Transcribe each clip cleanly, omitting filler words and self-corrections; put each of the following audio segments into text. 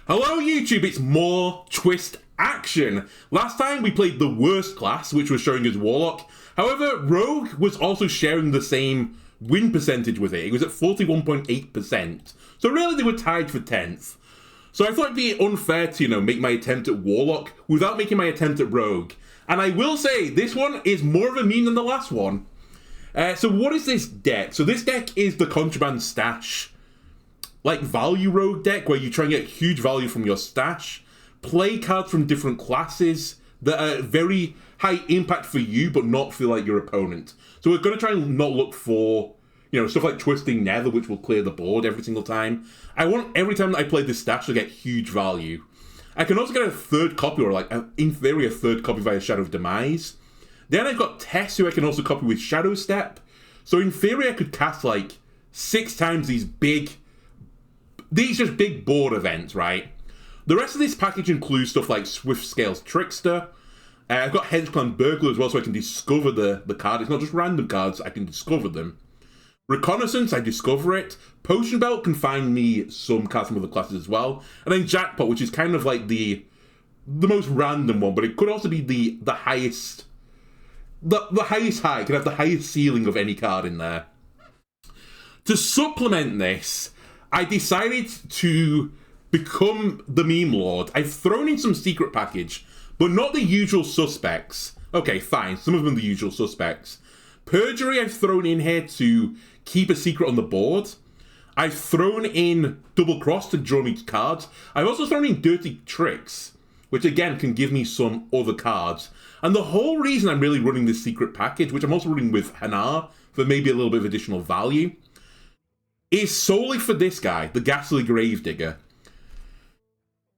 Hello YouTube, it's more Twist action. Last time we played the worst class, which was showing as Warlock. However, Rogue was also sharing the same win percentage with it. It was at 41.8%. So really they were tied for 10th. So I thought it'd be unfair to, make my attempt at Warlock without making my attempt at Rogue. And I will say, this one is more of a meme than the last one. So what is this deck? So this deck is the Contraband Stash, like value rogue deck, where you try and get huge value from your stash, play cards from different classes that are very high impact for you, but not for like your opponent. So we're going to try and not look for, stuff like Twisting Nether, which will clear the board every single time. I want every time that I play this stash to get huge value. I can also get a third copy, or in theory, a third copy via Shadow of Demise. Then I've got Tess, who I can also copy with Shadowstep. So in theory, I could cast 6 times these just big board events, right? The rest of this package includes stuff like Swiftscale Trickster. I've got Hench-Clan Burglar as well, so I can discover the card. It's not just random cards, I can discover them. Reconnaissance, I discover it. Potion Belt can find me some cards from other classes as well. And then Jackpot, which is kind of like the most random one, but it could also be the highest... The highest high. It can have the highest ceiling of any card in there. To supplement this, I decided to become the meme lord. I've thrown in some secret package, but not the usual suspects. Okay, fine. Some of them are the usual suspects. Perjury I've thrown in here to keep a secret on the board. I've thrown in Double Cross to draw me cards. I've also thrown in Dirty Tricks, which again can give me some other cards. And the whole reason I'm really running this secret package, which I'm also running with Hanar for maybe a little bit of additional value, is solely for this guy, the Ghastly Gravedigger.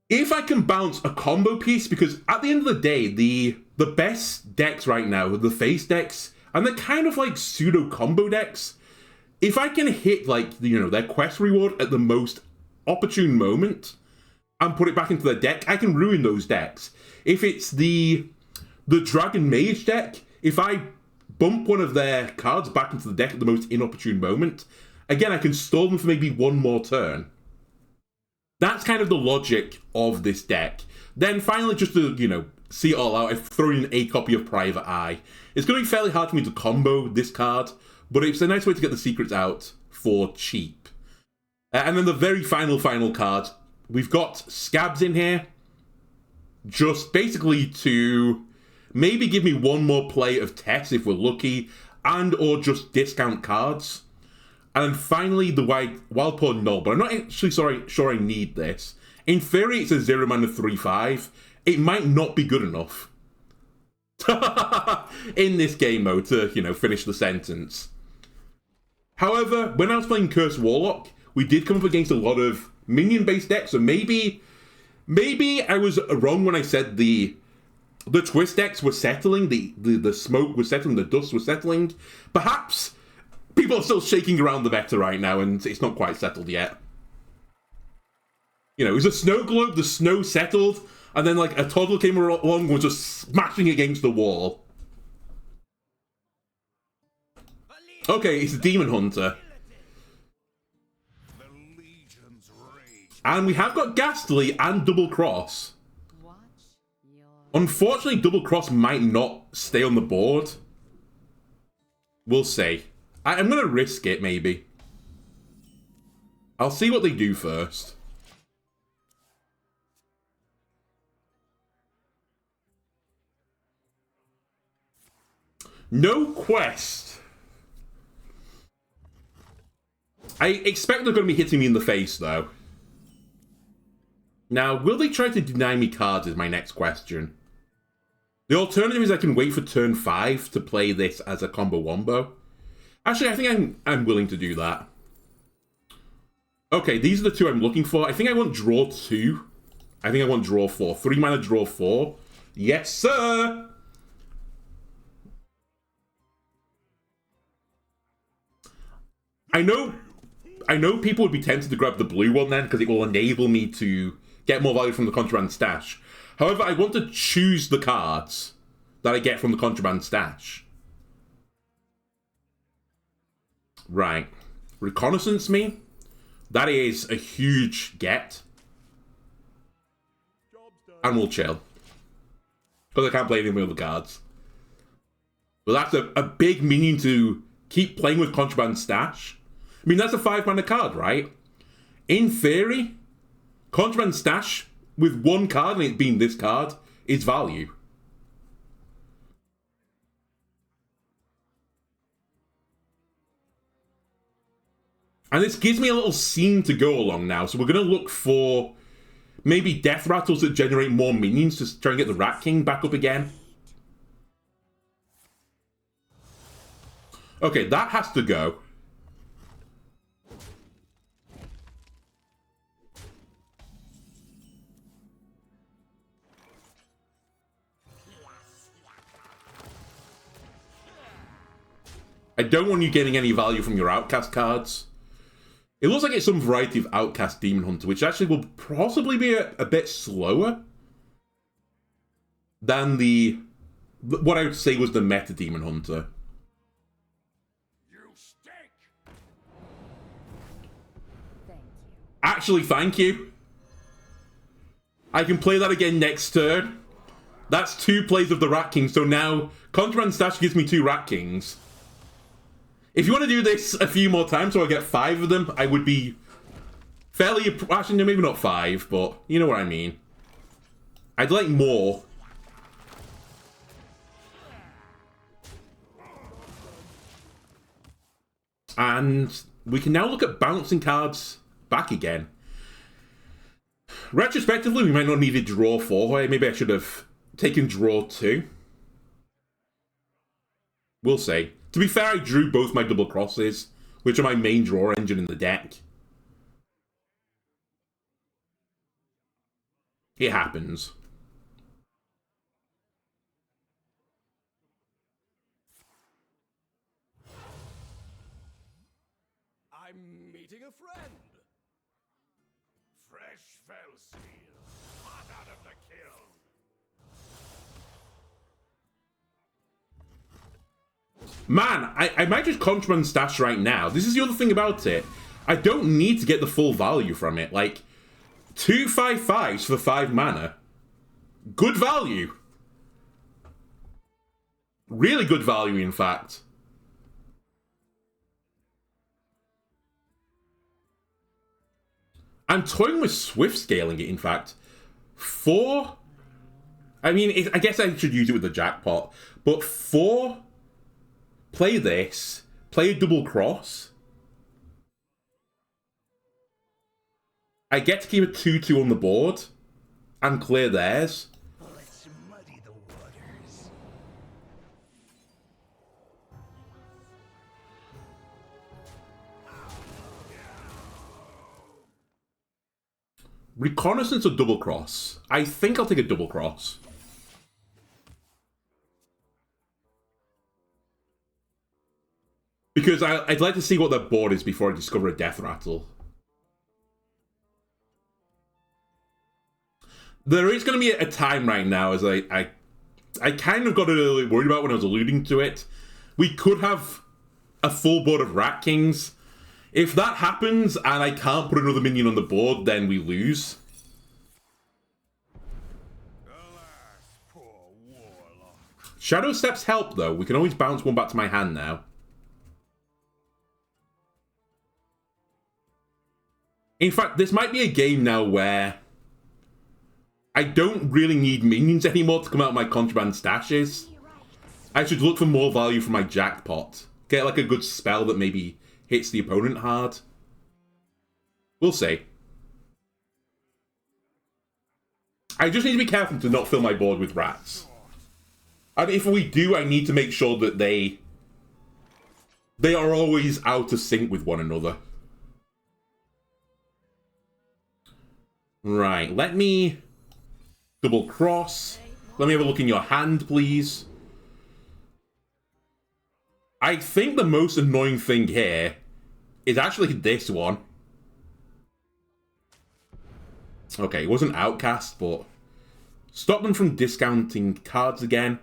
If I can bounce a combo piece, because at the end of the day, the best decks right now are the face decks, and they're kind of like pseudo combo decks. If I can hit their quest reward at the most opportune moment and put it back into the deck, I can ruin those decks. If it's the Dragon Mage deck, if I bump one of their cards back into the deck at the most inopportune moment, again, I can stall them for maybe one more turn. That's kind of the logic of this deck. Then finally, just to, see it all out, I've thrown in a copy of Private Eye. It's going to be fairly hard for me to combo this card, but it's a nice way to get the secrets out for cheap. And then the very final card, we've got Scabbs in here, just basically to maybe give me one more play of Tess if we're lucky, and or just discount cards. And then finally, the Wildpaw Gnoll, but I'm not actually sure I need this. In theory, it's a 0 mana 3/5. It might not be good enough in this game mode to, finish the sentence. However, when I was playing Cursed Warlock, we did come up against a lot of minion-based decks, so maybe I was wrong when I said the twist decks were settling, the smoke was settling, the dust was settling. Perhaps people are still shaking around the meta right now, and it's not quite settled yet. It was a snow globe, the snow settled, and then a toddler came along and was just smashing against the wall. Okay, it's a Demon Hunter. And we have got Ghastly and Double Cross. Unfortunately, Double Cross might not stay on the board. We'll see. I'm going to risk it, maybe. I'll see what they do first. No quest. I expect they're going to be hitting me in the face, though. Now, will they try to deny me cards is my next question. The alternative is I can wait for turn 5 to play this as a combo wombo. Actually, I think I'm willing to do that. Okay, these are the two I'm looking for. I think I want draw 2. I think I want draw 4. 3 mana, draw 4. Yes, sir! I know people would be tempted to grab the blue one then, because it will enable me to get more value from the Contraband Stash. However, I want to choose the cards that I get from the Contraband Stash. Right. Reconnaissance me. That is a huge get. And we'll chill. Because I can't play any of the other cards. But that's a big minion to keep playing with Contraband Stash. I mean, that's a 5-mana card, right? In theory, Contraband Stash with one card, and it being this card, is value. And this gives me a little scene to go along now. So we're going to look for maybe death rattles that generate more minions to try and get the Rat King back up again. Okay, that has to go. I don't want you getting any value from your Outcast cards. It looks like it's some variety of Outcast Demon Hunter, which actually will possibly be a bit slower than the what I would say was the meta Demon Hunter. You stink. Thank you. Actually, thank you. I can play that again next turn. That's 2 plays of the Rat King, so now Contraband Stash gives me 2 Rat Kings. If you want to do this a few more times so I get 5 of them, I would be fairly... Actually, no, maybe not 5, but you know what I mean. I'd like more. And we can now look at bouncing cards back again. Retrospectively, we might not need a draw 4. Maybe I should have taken draw 2. We'll see. To be fair, I drew both my double crosses, which are my main draw engine in the deck. It happens. I'm meeting a friend. Fresh fell steel, hot out of the kiln. Man, I might just Contraband Stash right now. This is the other thing about it. I don't need to get the full value from it. Like, 2 5/5s for 5 mana. Good value. Really good value, in fact. I'm toying with Swift scaling it, in fact. 4... I mean, I guess I should use it with the Jackpot. But 4... Play this. Play a double cross. I get to keep a 2/2 on the board. And clear theirs. Let's muddy the waters. Reconnaissance or double cross? I think I'll take a double cross. Because I'd like to see what their board is before I discover a death rattle. There is going to be a time right now, as I kind of got a little worried about when I was alluding to it. We could have a full board of Rat Kings. If that happens and I can't put another minion on the board, then we lose. Alas, poor Warlock. Shadowstep's help, though. We can always bounce one back to my hand now. In fact, this might be a game now where I don't really need minions anymore to come out of my Contraband Stashes. I should look for more value from my Jackpot. Get like a good spell that maybe hits the opponent hard. We'll see. I just need to be careful to not fill my board with rats. And if we do, I need to make sure that they are always out of sync with one another. Right, let me double cross. Let me have a look in your hand, please. I think the most annoying thing here is actually this one. Okay, it wasn't Outcast, but stop them from discounting cards again.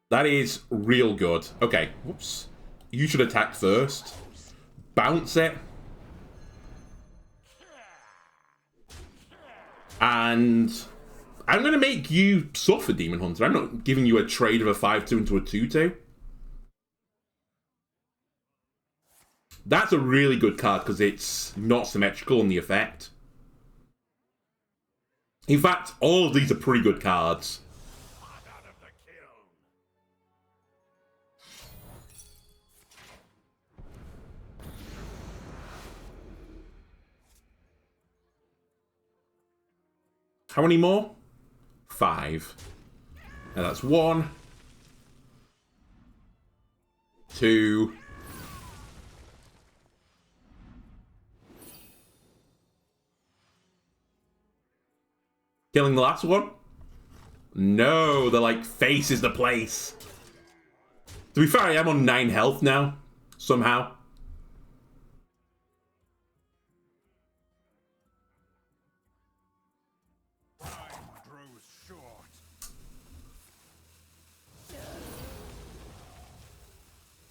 That is real good. Okay, whoops. you should attack first. Bounce it. And I'm going to make you suffer, Demon Hunter. I'm not giving you a trade of a 5-2 into a 2-2. That's a really good card because it's not symmetrical in the effect. In fact, all of these are pretty good cards. How many more? 5. And that's 1, 2, killing the last one? No, they're like, face is the place. To be fair, I am on 9 health now, somehow.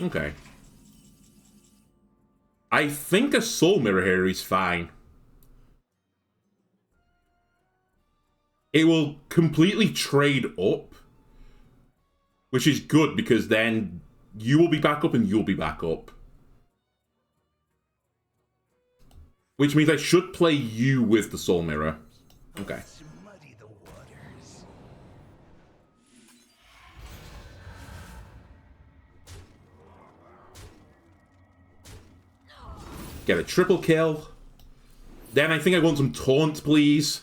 Okay. I think a Soul Mirror here is fine. It will completely trade up, which is good because then you will be back up and you'll be back up. Which means I should play you with the Soul Mirror. Okay. Get a triple kill. Then I think I want some taunt, please.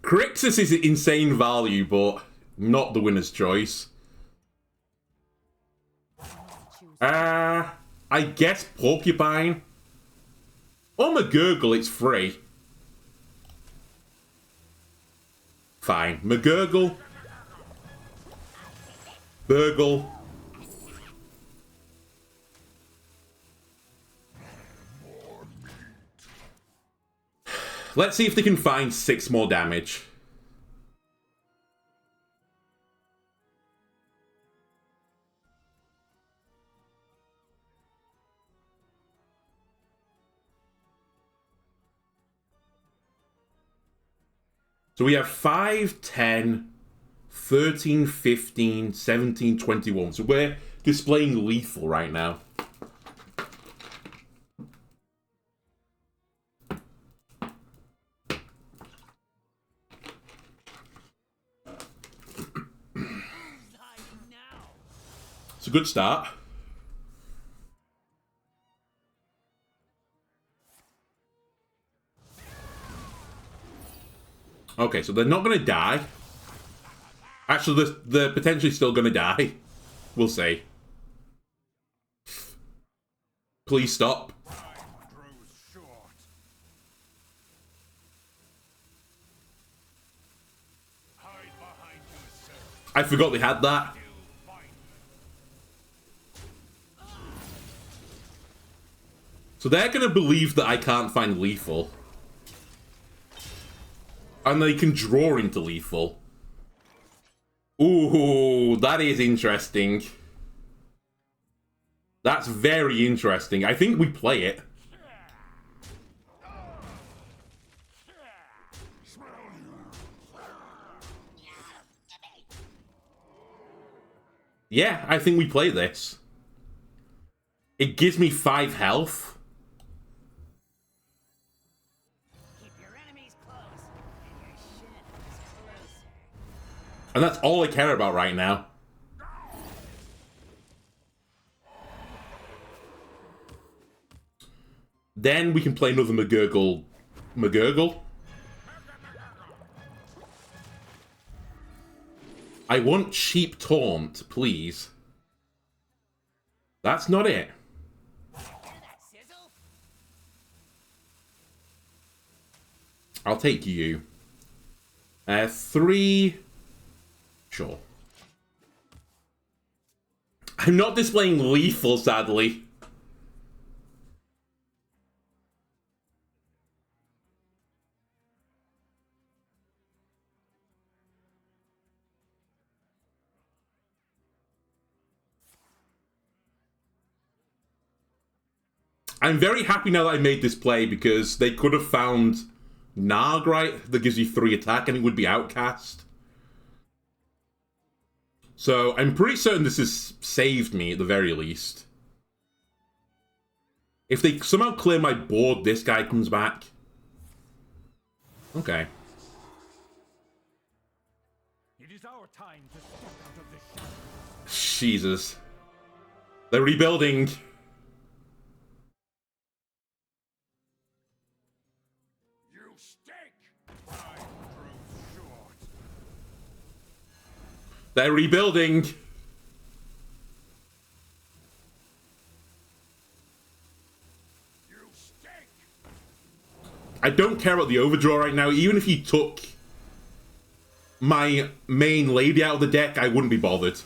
Crixus is insane value, but not the winner's choice. I guess Porcupine. Or McGurgle, it's free. Fine. McGurgle. Burgle. Let's see if they can find 6 more damage. So we have 5, 10, 13, 15, 17, 21. So we're displaying lethal right now. It's a good start. Okay, so they're not going to die. Actually, they're potentially still going to die. We'll see. Please stop. I forgot they had that. So they're going to believe that I can't find lethal. And they can draw into lethal. Ooh, that is interesting. That's very interesting. I think we play it. Yeah, I think we play this. It gives me 5 health. And that's all I care about right now. Then we can play another McGurgle. McGurgle? I want cheap taunt, please. That's not it. I'll take you. 3... Sure. I'm not displaying lethal, sadly. I'm very happy now that I made this play because they could have found Narg, right? That gives you 3 attack and it would be Outcast. So I'm pretty certain this has saved me at the very least. If they somehow clear my board, this guy comes back. Okay. It is our time to step out of this shadow. Jesus. They're rebuilding. You stink! Time grows short. They're rebuilding. You stink! I don't care about the overdraw right now. Even if you took my main lady out of the deck, I wouldn't be bothered.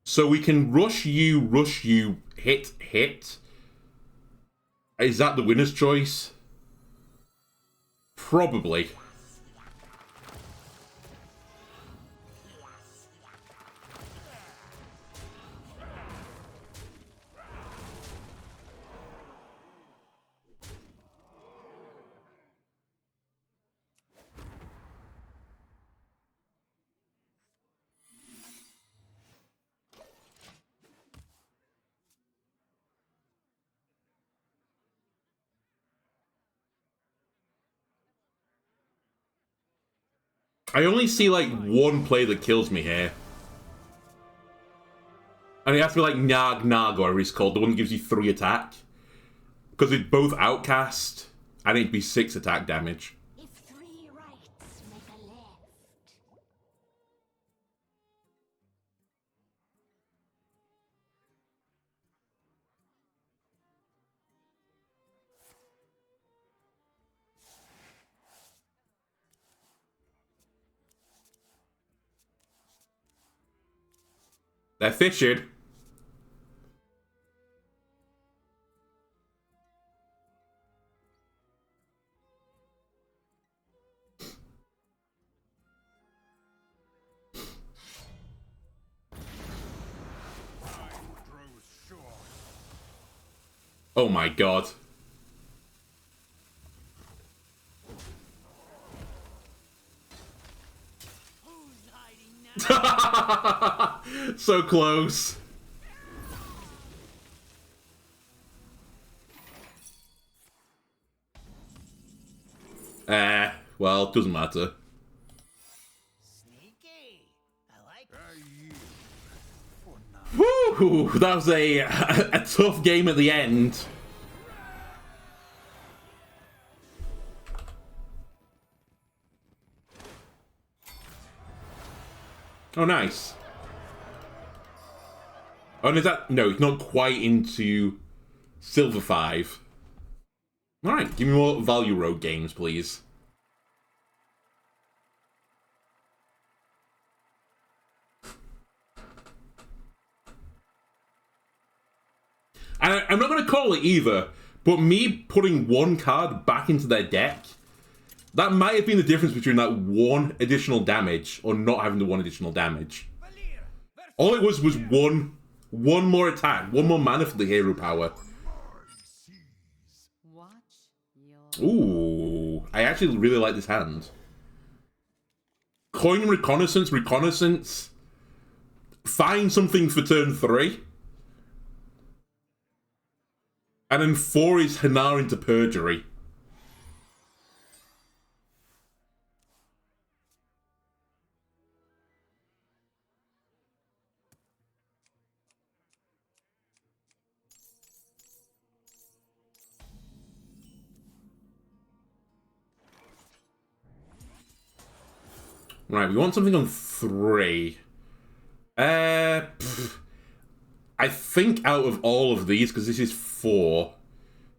So we can rush you, hit, hit. Is that the winner's choice? Probably. I only see like one play that kills me here. And it has to be like Narg or whatever it's called, the one that gives you 3 attack. Because it's both Outcast and it'd be 6 attack damage. If 3 rights make a left. They're fishing. Oh my god. So close. Well, doesn't matter. Sneaky. I like Woo! That was a tough game at the end. Oh, nice. Oh, and is that... No, it's not quite into Silver 5. Alright, give me more Value Road games, please. And I'm not going to call it either, but me putting 1 card back into their deck, that might have been the difference between that 1 additional damage or not having the 1 additional damage. All it was one more attack, 1 more mana for the hero power. Ooh, I actually really like this hand. Coin Reconnaissance, Reconnaissance. Find something for turn 3. And then 4 is Hanar into Perjury. Right, we want something on 3. I think out of all of these, because this is 4,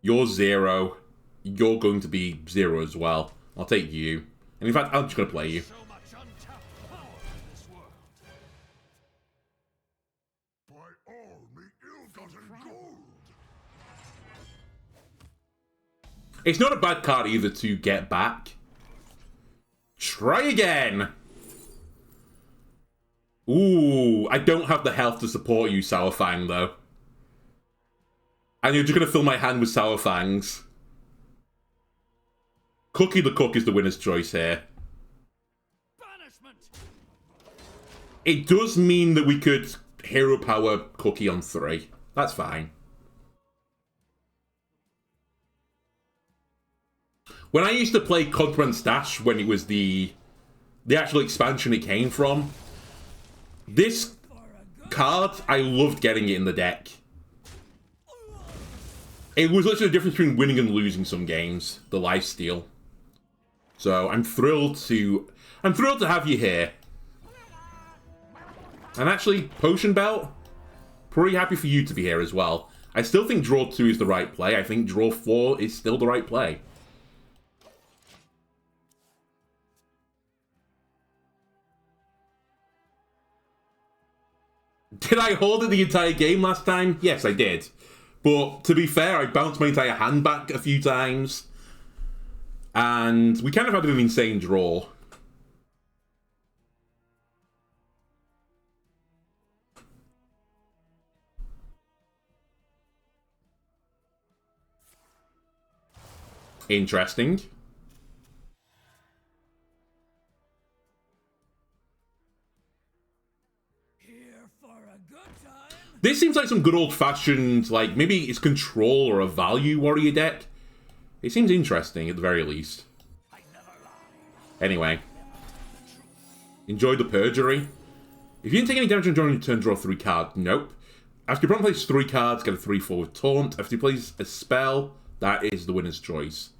you're 0, you're going to be 0 as well. I'll take you. And in fact, I'm just going to play you. so much untapped power in this world. By all me ill-gotten gold. It's not a bad card either to get back. Try again! Ooh, I don't have the health to support you, Sour Fang, though. And you're just going to fill my hand with Sour Fangs. Cookie the Cook is the winner's choice here. Banishment. It does mean that we could hero power Cookie on 3. That's fine. When I used to play Contraband Stash, when it was the actual expansion it came from, this card, I loved getting it in the deck. It was literally the difference between winning and losing some games, the lifesteal. So I'm thrilled to have you here. And actually, Potion Belt, pretty happy for you to be here as well. I still think draw 2 is the right play. I think draw 4 is still the right play. Did I hold it the entire game last time? Yes, I did. But to be fair, I bounced my entire hand back a few times. And we kind of had an insane draw. Interesting. This seems like some good old-fashioned, like, maybe it's Control or a Value Warrior deck. It seems interesting, at the very least. Anyway. Enjoy the Perjury. If you didn't take any damage on your turn, draw 3 cards. Nope. After your opponent plays 3 cards, get a 3/4 with Taunt. After he plays a spell, that is the winner's choice.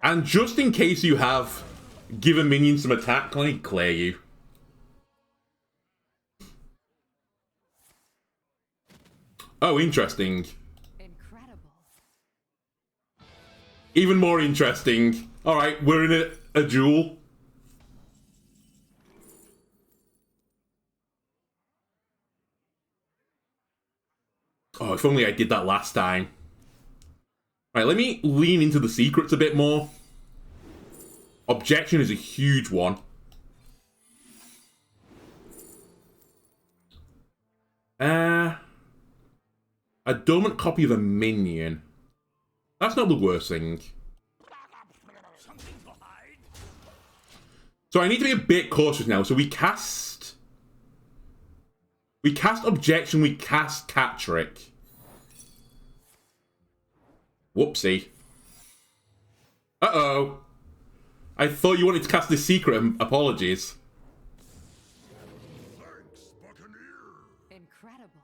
And just in case you have give a minion some attack, can I clear you? Oh, interesting. Incredible. Even more interesting. Alright, we're in a duel. Oh, if only I did that last time. Alright, let me lean into the secrets a bit more. Objection is a huge one. A dormant copy of a minion. That's not the worst thing. So I need to be a bit cautious now. So we cast Objection, we cast Cat Trick. Whoopsie. Uh-oh. I thought you wanted to cast this secret. Apologies. Incredible.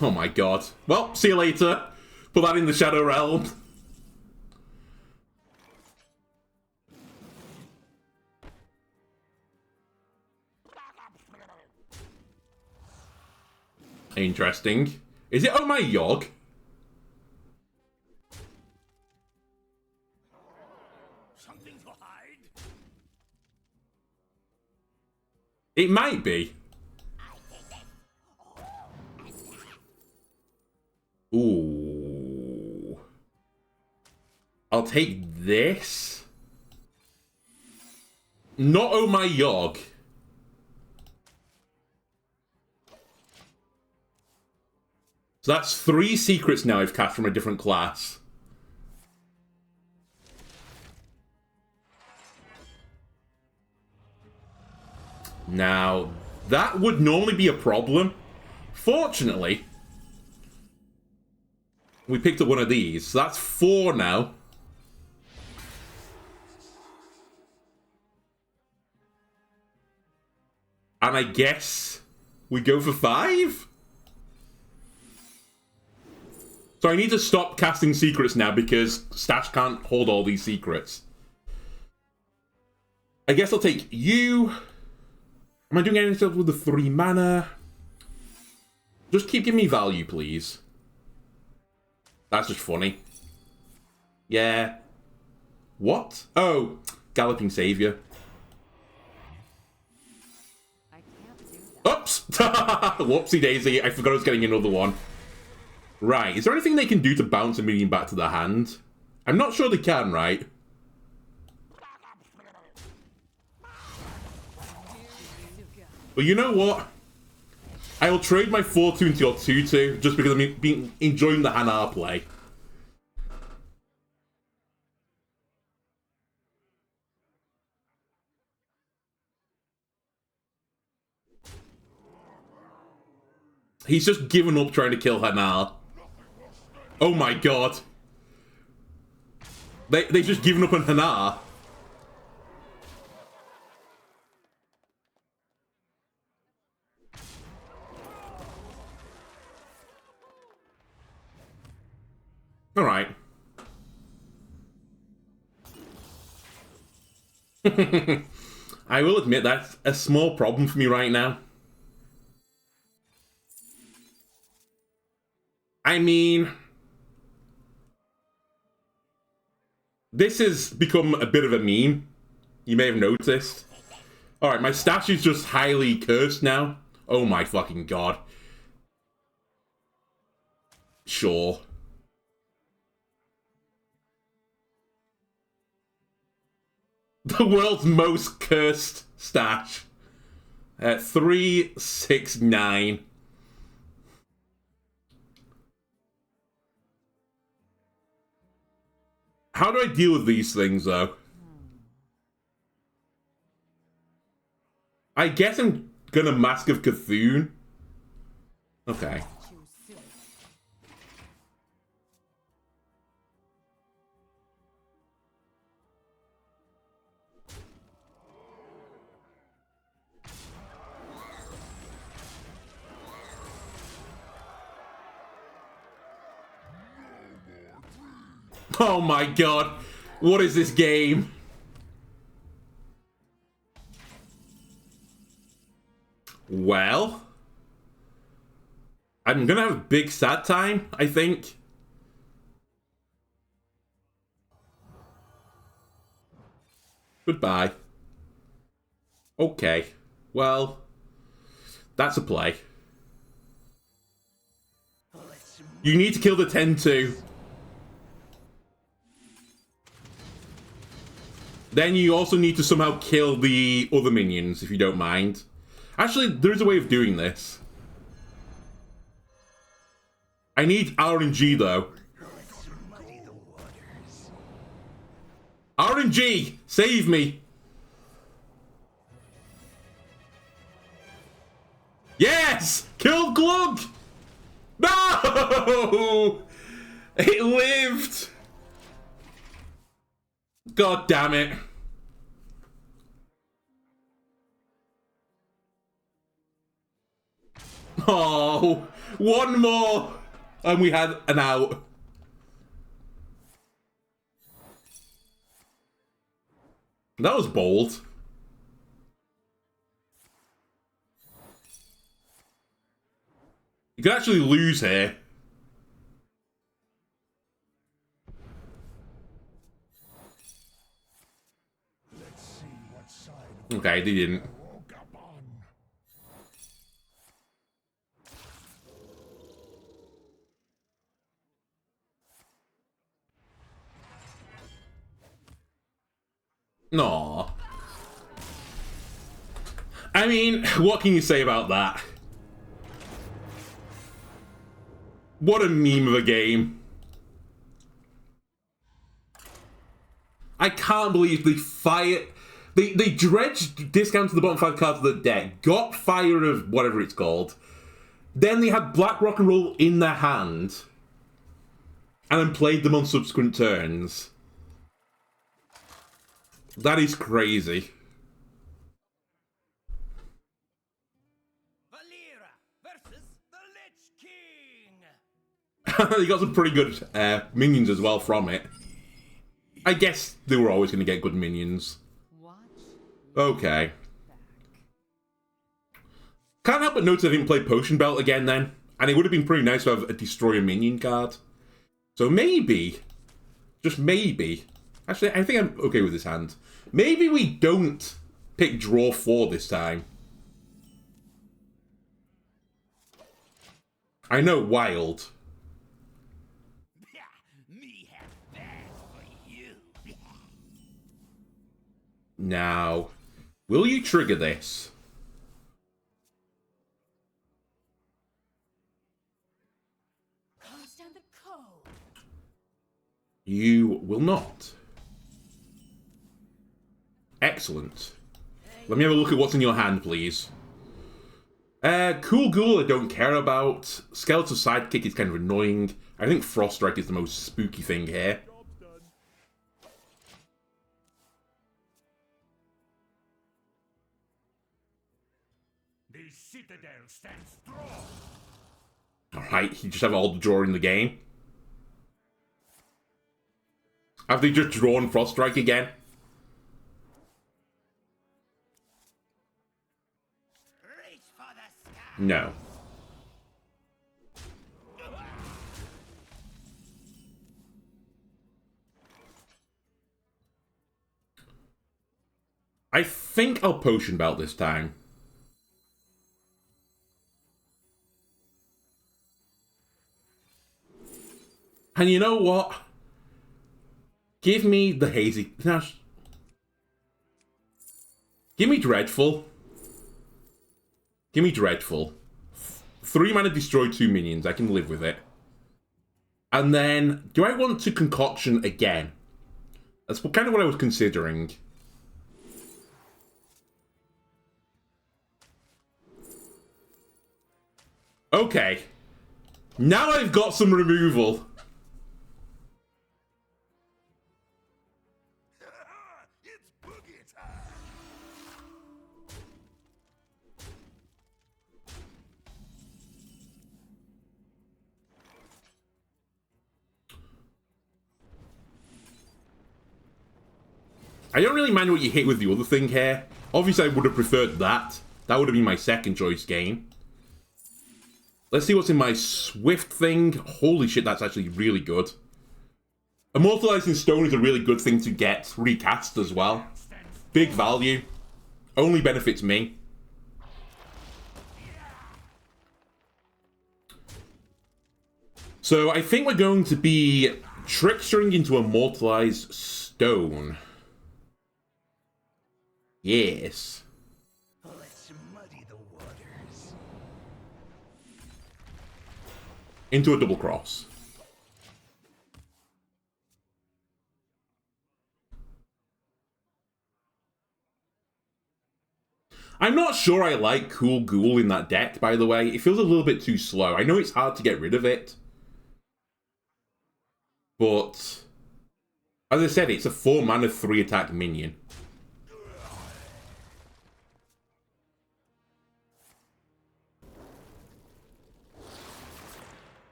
Oh my god. Well, see you later. Put that in the Shadow Realm. Interesting. Is it Oh My Yogg? Something to hide? It might be. Ooh. I'll take this. Not Oh My Yogg. So that's 3 secrets now I've cast from a different class. Now, that would normally be a problem. Fortunately, we picked up one of these. So that's 4 now. And I guess we go for 5? So I need to stop casting secrets now because Stash can't hold all these secrets. I guess I'll take you. Am I doing anything with the 3 mana? Just keep giving me value, please. That's just funny. Yeah. What? Oh, Galloping Savior. I can't do that. Oops! Whoopsie daisy, I forgot I was getting another one. Right, is there anything they can do to bounce a minion back to their hand? I'm not sure they can, right? But you know what? I'll trade my 4-2 into your 2-2 just because I've been enjoying the Hanar play. He's just given up trying to kill Hanar. Oh my god. They've just given up on Hanar. Alright. I will admit that's a small problem for me right now. I mean, this has become a bit of a meme. You may have noticed. Alright, my stash is just highly cursed now. Oh my fucking god. Sure. The world's most cursed stash. 369. How do I deal with these things, though? I guess I'm gonna Mask of Cthulhu. Okay. Oh my god, what is this game? Well, I'm gonna have a big sad time, I think. Goodbye. Okay, well, that's a play. You need to kill the 10-2. Then you also need to somehow kill the other minions, if you don't mind. Actually, there is a way of doing this. I need RNG, though. RNG! Save me! Yes! Kill Glug! No! It lived! God damn it. Oh, one more! And we had an out. That was bold. You could actually lose here. Okay, they didn't. Aww. I mean, what can you say about that? What a meme of a game. I can't believe they fired... They dredged discounts to the bottom 5 cards of the deck, got Fire of whatever it's called, then they had Black Rock and Roll in their hand, and then played them on subsequent turns. That is crazy. Valera versus the Lich King. You got some pretty good minions as well from it. I guess they were always going to get good minions. Okay. Can't help but notice I didn't play Potion Belt again then. And it would have been pretty nice to have a Destroy a Minion card. So maybe, just maybe, actually I think I'm okay with this hand. Maybe we don't pick draw 4 this time. I know, wild. Me have that for Now, will you trigger this? You will not. Excellent. Let me have a look at what's in your hand, please. Cool Ghoul I don't care about. Skeletal Sidekick is kind of annoying. I think Froststrike is the most spooky thing here. The citadel stands strong. Alright, you just have all the draw in the game. Have they just drawn Froststrike again? Reach for the sky. No. I think I'll Potion Belt this time. And you know what? Give me the Hazy... No. Give me Dreadful. Give me Dreadful. 3 mana destroy 2 minions. I can live with it. And then, do I want to Concoction again? That's kind of what I was considering. Okay. Now I've got some removal. It's boogie time. I don't really mind what you hit with the other thing here. Obviously, I would have preferred that. That would have been my second choice game. Let's see what's in my Swift thing. Holy shit, that's actually really good. Immortalizing Stone is a really good thing to get recast as well. Big value. Only benefits me. So I think we're going to be Trickstering into Immortalized Stone. Yes. Let's muddy the waters. Into a double cross. I'm not sure I like Cool Ghoul in that deck, by the way. It feels a little bit too slow. I know it's hard to get rid of it. But, as I said, it's a 4 mana 3 attack minion.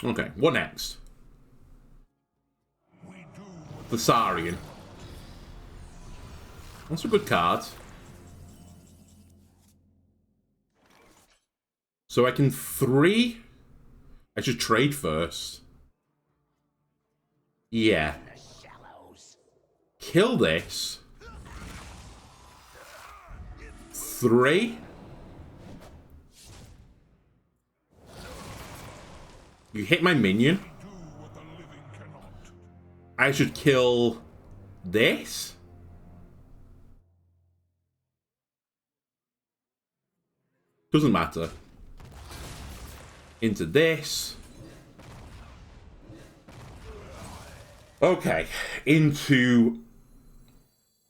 Okay, what next? The Saurian. That's a good card. So I can 3... I should trade first. Yeah. Kill this. 3. You hit my minion. I should kill this. Doesn't matter. Into this. Okay. Into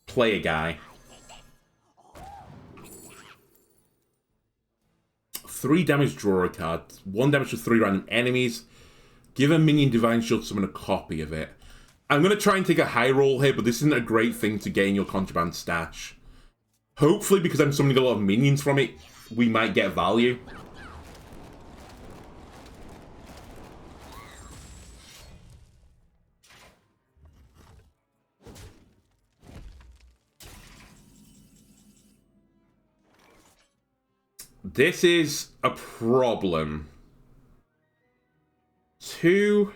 play a guy. 3 damage, draw a card. 1 damage to 3 random enemies. Give a minion Divine Shield, summon a copy of it. I'm going to try and take a high roll here, but this isn't a great thing to gain your Contraband Stash. Hopefully, because I'm summoning a lot of minions from it, we might get value. This is a problem. 2,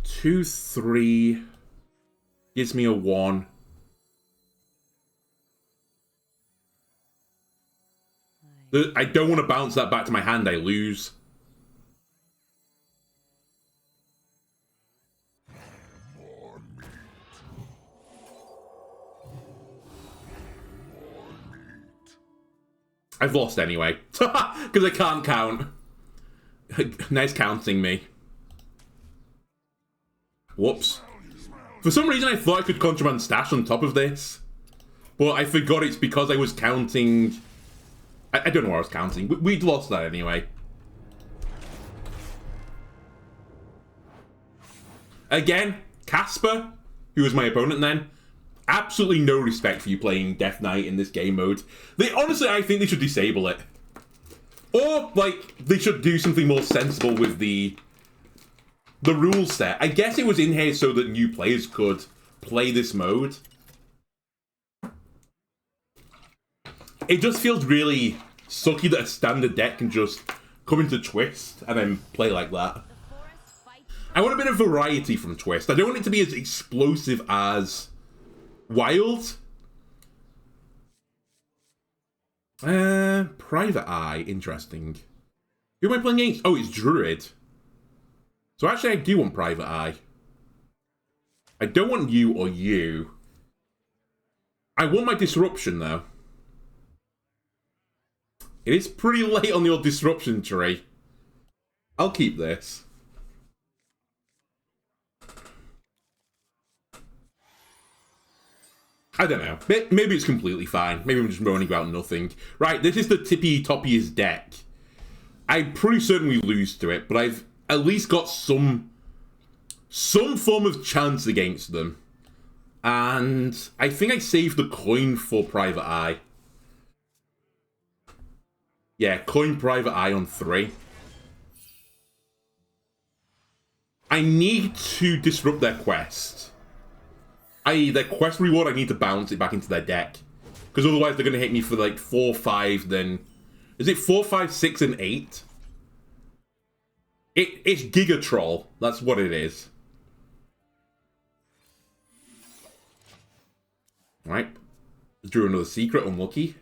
3 gives me a 1. I don't want to bounce that back to my hand, I lose. I've lost anyway, because I can't count. Nice counting me. Whoops. For some reason I thought I could Contraband Stash on top of this, but I forgot it's because I was counting... I don't know what I was counting. We'd lost that anyway. Again, Casper, who was my opponent then, absolutely no respect for you playing Death Knight in this game mode. Honestly, I think they should disable it. Or, like, they should do something more sensible with the rule set. I guess it was in here so that new players could play this mode. It just feels really sucky that a standard deck can just come into Twist and then play like that. I want a bit of variety from Twist. I don't want it to be as explosive as Wild. Private Eye, interesting. Who am I playing against? Oh, it's Druid. So actually I do want Private Eye. I don't want you or you. I want my Disruption though. It is pretty late on your Disruption tree. I'll keep this. I don't know. Maybe it's completely fine. Maybe I'm just moaning about nothing. Right, this is the tippy-toppiest deck. I'm pretty certain we lose to it, but I've at least got some form of chance against them. And I think I saved the coin for Private Eye. Yeah, coin Private Eye on 3. I need to disrupt their quest. I.e., their quest reward, I need to bounce it back into their deck. Because otherwise they're going to hit me for like 4, 5, then... Is it 4, 5, 6, and 8? It's Giga Troll. That's what it is. Alright. Drew another secret, unlucky.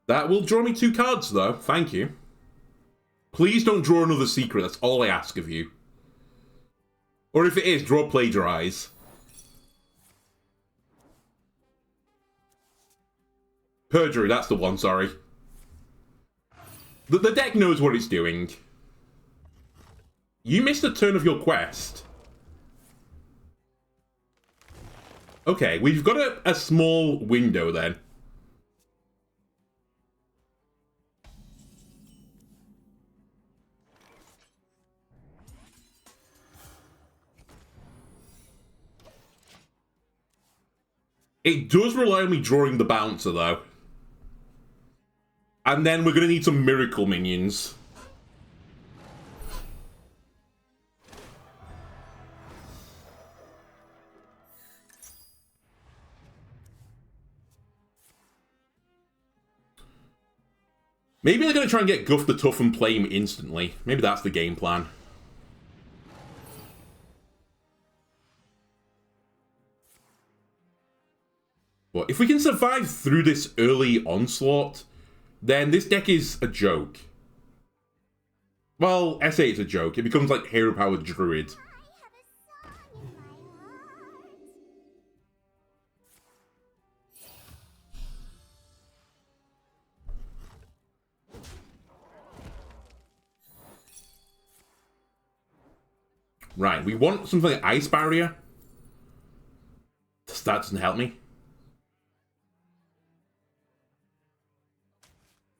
That will draw me 2 cards, though. Thank you. Please don't draw another secret. That's all I ask of you. Or if it is, draw Plagiarize. Perjury, that's the one, sorry. The deck knows what it's doing. You missed a turn of your quest. Okay, we've got a small window then. It does rely on me drawing the bouncer, though. And then we're going to need some miracle minions. Maybe they're going to try and get Guff the Tough and play him instantly. Maybe that's the game plan. But if we can survive through this early onslaught, then this deck is a joke. Well, I say it's a joke. It becomes like hero-powered Druid. Right, we want something like Ice Barrier. That doesn't help me.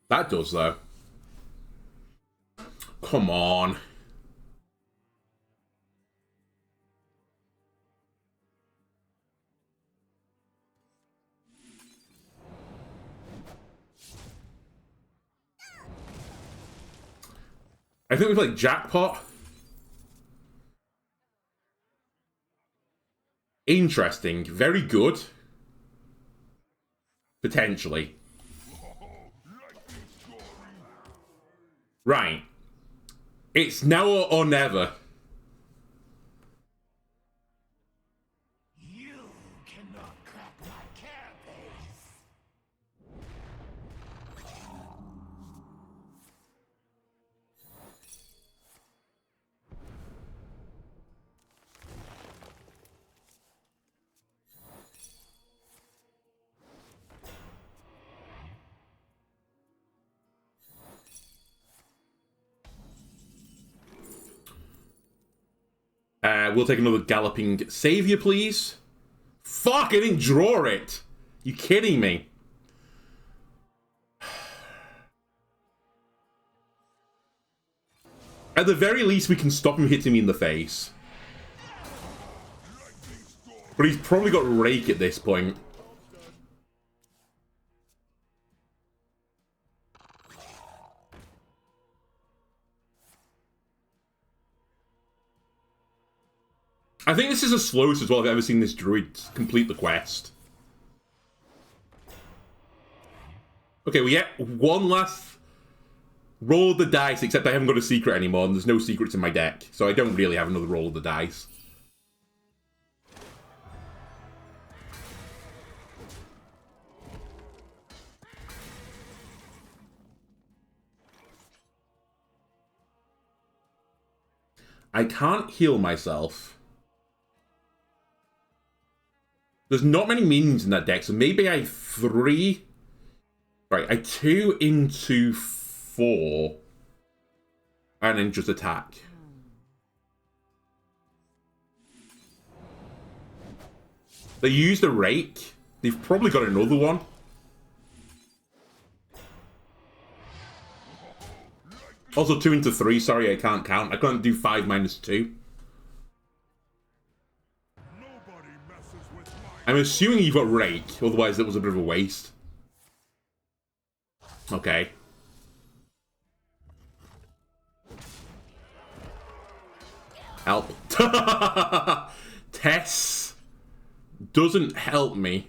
That does, though. Come on. I think we've like Jackpot. Interesting. Very good. Potentially. Right. It's now or never. You cannot crack my carapace. We'll take another Galloping Savior, please. Fuck, I didn't draw it. You kidding me? At the very least, we can stop him hitting me in the face. But he's probably got Rake at this point. I think this is the slowest as well I've ever seen this druid complete the quest. Okay, we get one last roll of the dice, except I haven't got a secret anymore, and there's no secrets in my deck, so I don't really have another roll of the dice. I can't heal myself. There's not many minions in that deck, so maybe I 3. Right, I 2 into 4. And then just attack. They used a Rake. They've probably got another one. Also 2 into 3, sorry, I can't count. I can't do 5 minus 2. I'm assuming you've got Rake, otherwise that was a bit of a waste. Okay. Help. Tess doesn't help me.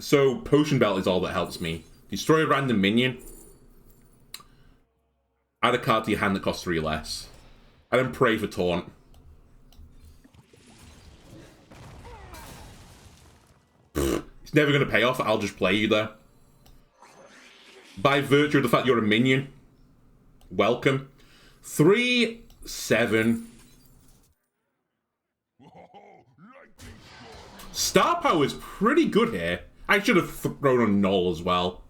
So, Potion Belt is all that helps me. Destroy a random minion. Add a card to your hand that costs 3 less. And then pray for Taunt. It's never going to pay off. I'll just play you there. By virtue of the fact you're a minion. Welcome. 3, 7. Star power is pretty good here. I should have thrown a Gnoll as well.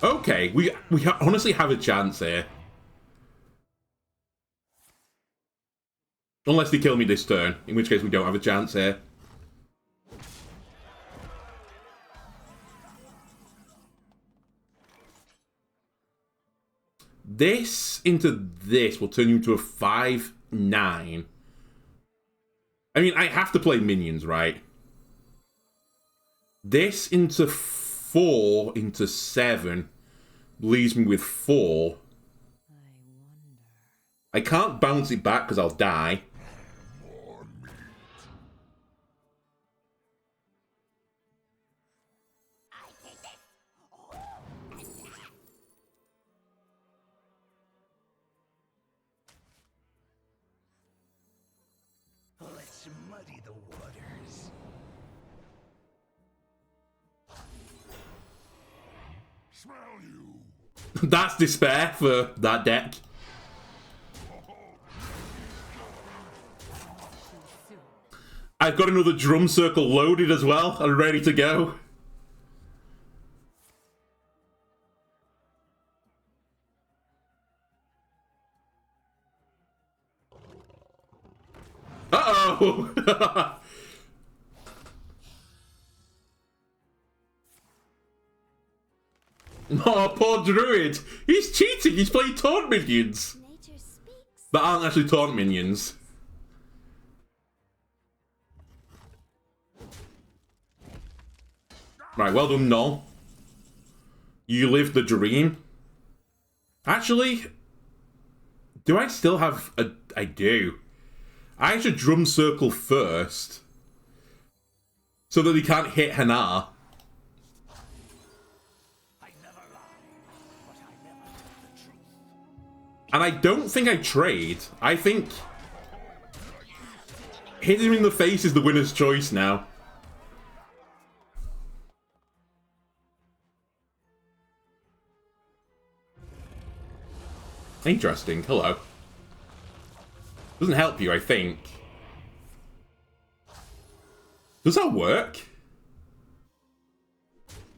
Okay, we honestly have a chance here. Unless they kill me this turn, in which case we don't have a chance here. This into this will turn you into a 5/9. I mean, I have to play minions, right? This into 4 into 7 leaves me with 4. I can't bounce it back because I'll die. Let's muddy the waters. Smell you. That's despair for that deck. I've got another drum circle loaded as well and ready to go. Uh-oh! Oh, poor Druid! He's cheating! He's playing taunt minions! That aren't actually taunt minions. Right, well done, Gnoll. You lived the dream. Actually, do I still have a... I do. I should drum circle first. So that he can't hit Hanar. And I don't think I trade. I think hitting him in the face is the winner's choice now. Interesting. Hello. Doesn't help you, I think. Does that work?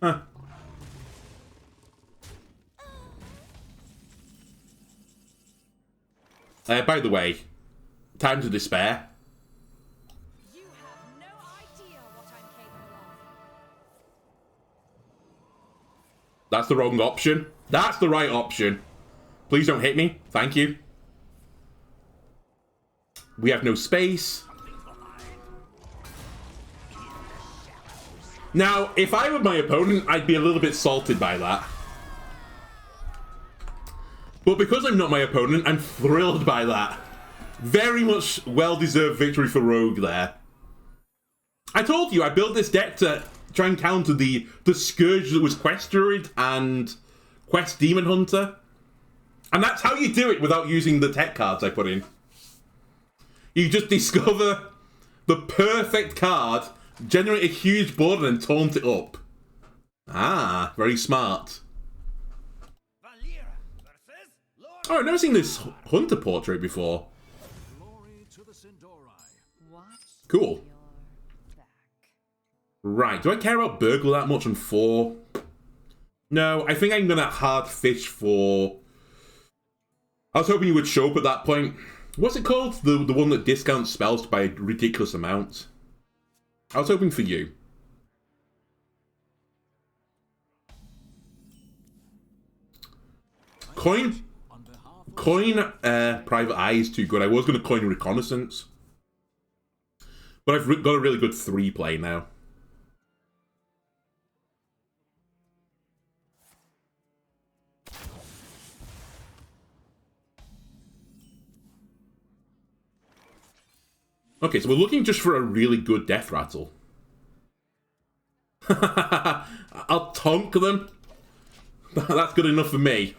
Huh. By the way, time to despair. You have no idea what I'm capable of. That's the wrong option. That's the right option. Please don't hit me. Thank you. We have no space. Now, if I were my opponent, I'd be a little bit salted by that. But because I'm not my opponent, I'm thrilled by that. Very much well-deserved victory for Rogue there. I told you, I built this deck to try and counter the Scourge that was Quest Druid and Quest Demon Hunter. And that's how you do it without using the tech cards I put in. You just discover the perfect card, generate a huge board, and then taunt it up. Ah, very smart. Oh, I've never seen this Hunter portrait before. Cool. Right, do I care about Burglar that much on 4? No, I think I'm gonna hard fish for... I was hoping you would show up at that point. What's it called? The one that discounts spells by a ridiculous amount. I was hoping for you. Coin Private Eye is too good. I was going to coin Reconnaissance. But I've got a really good 3-play now. Okay, so we're looking just for a really good death rattle. I'll tonk them. That's good enough for me.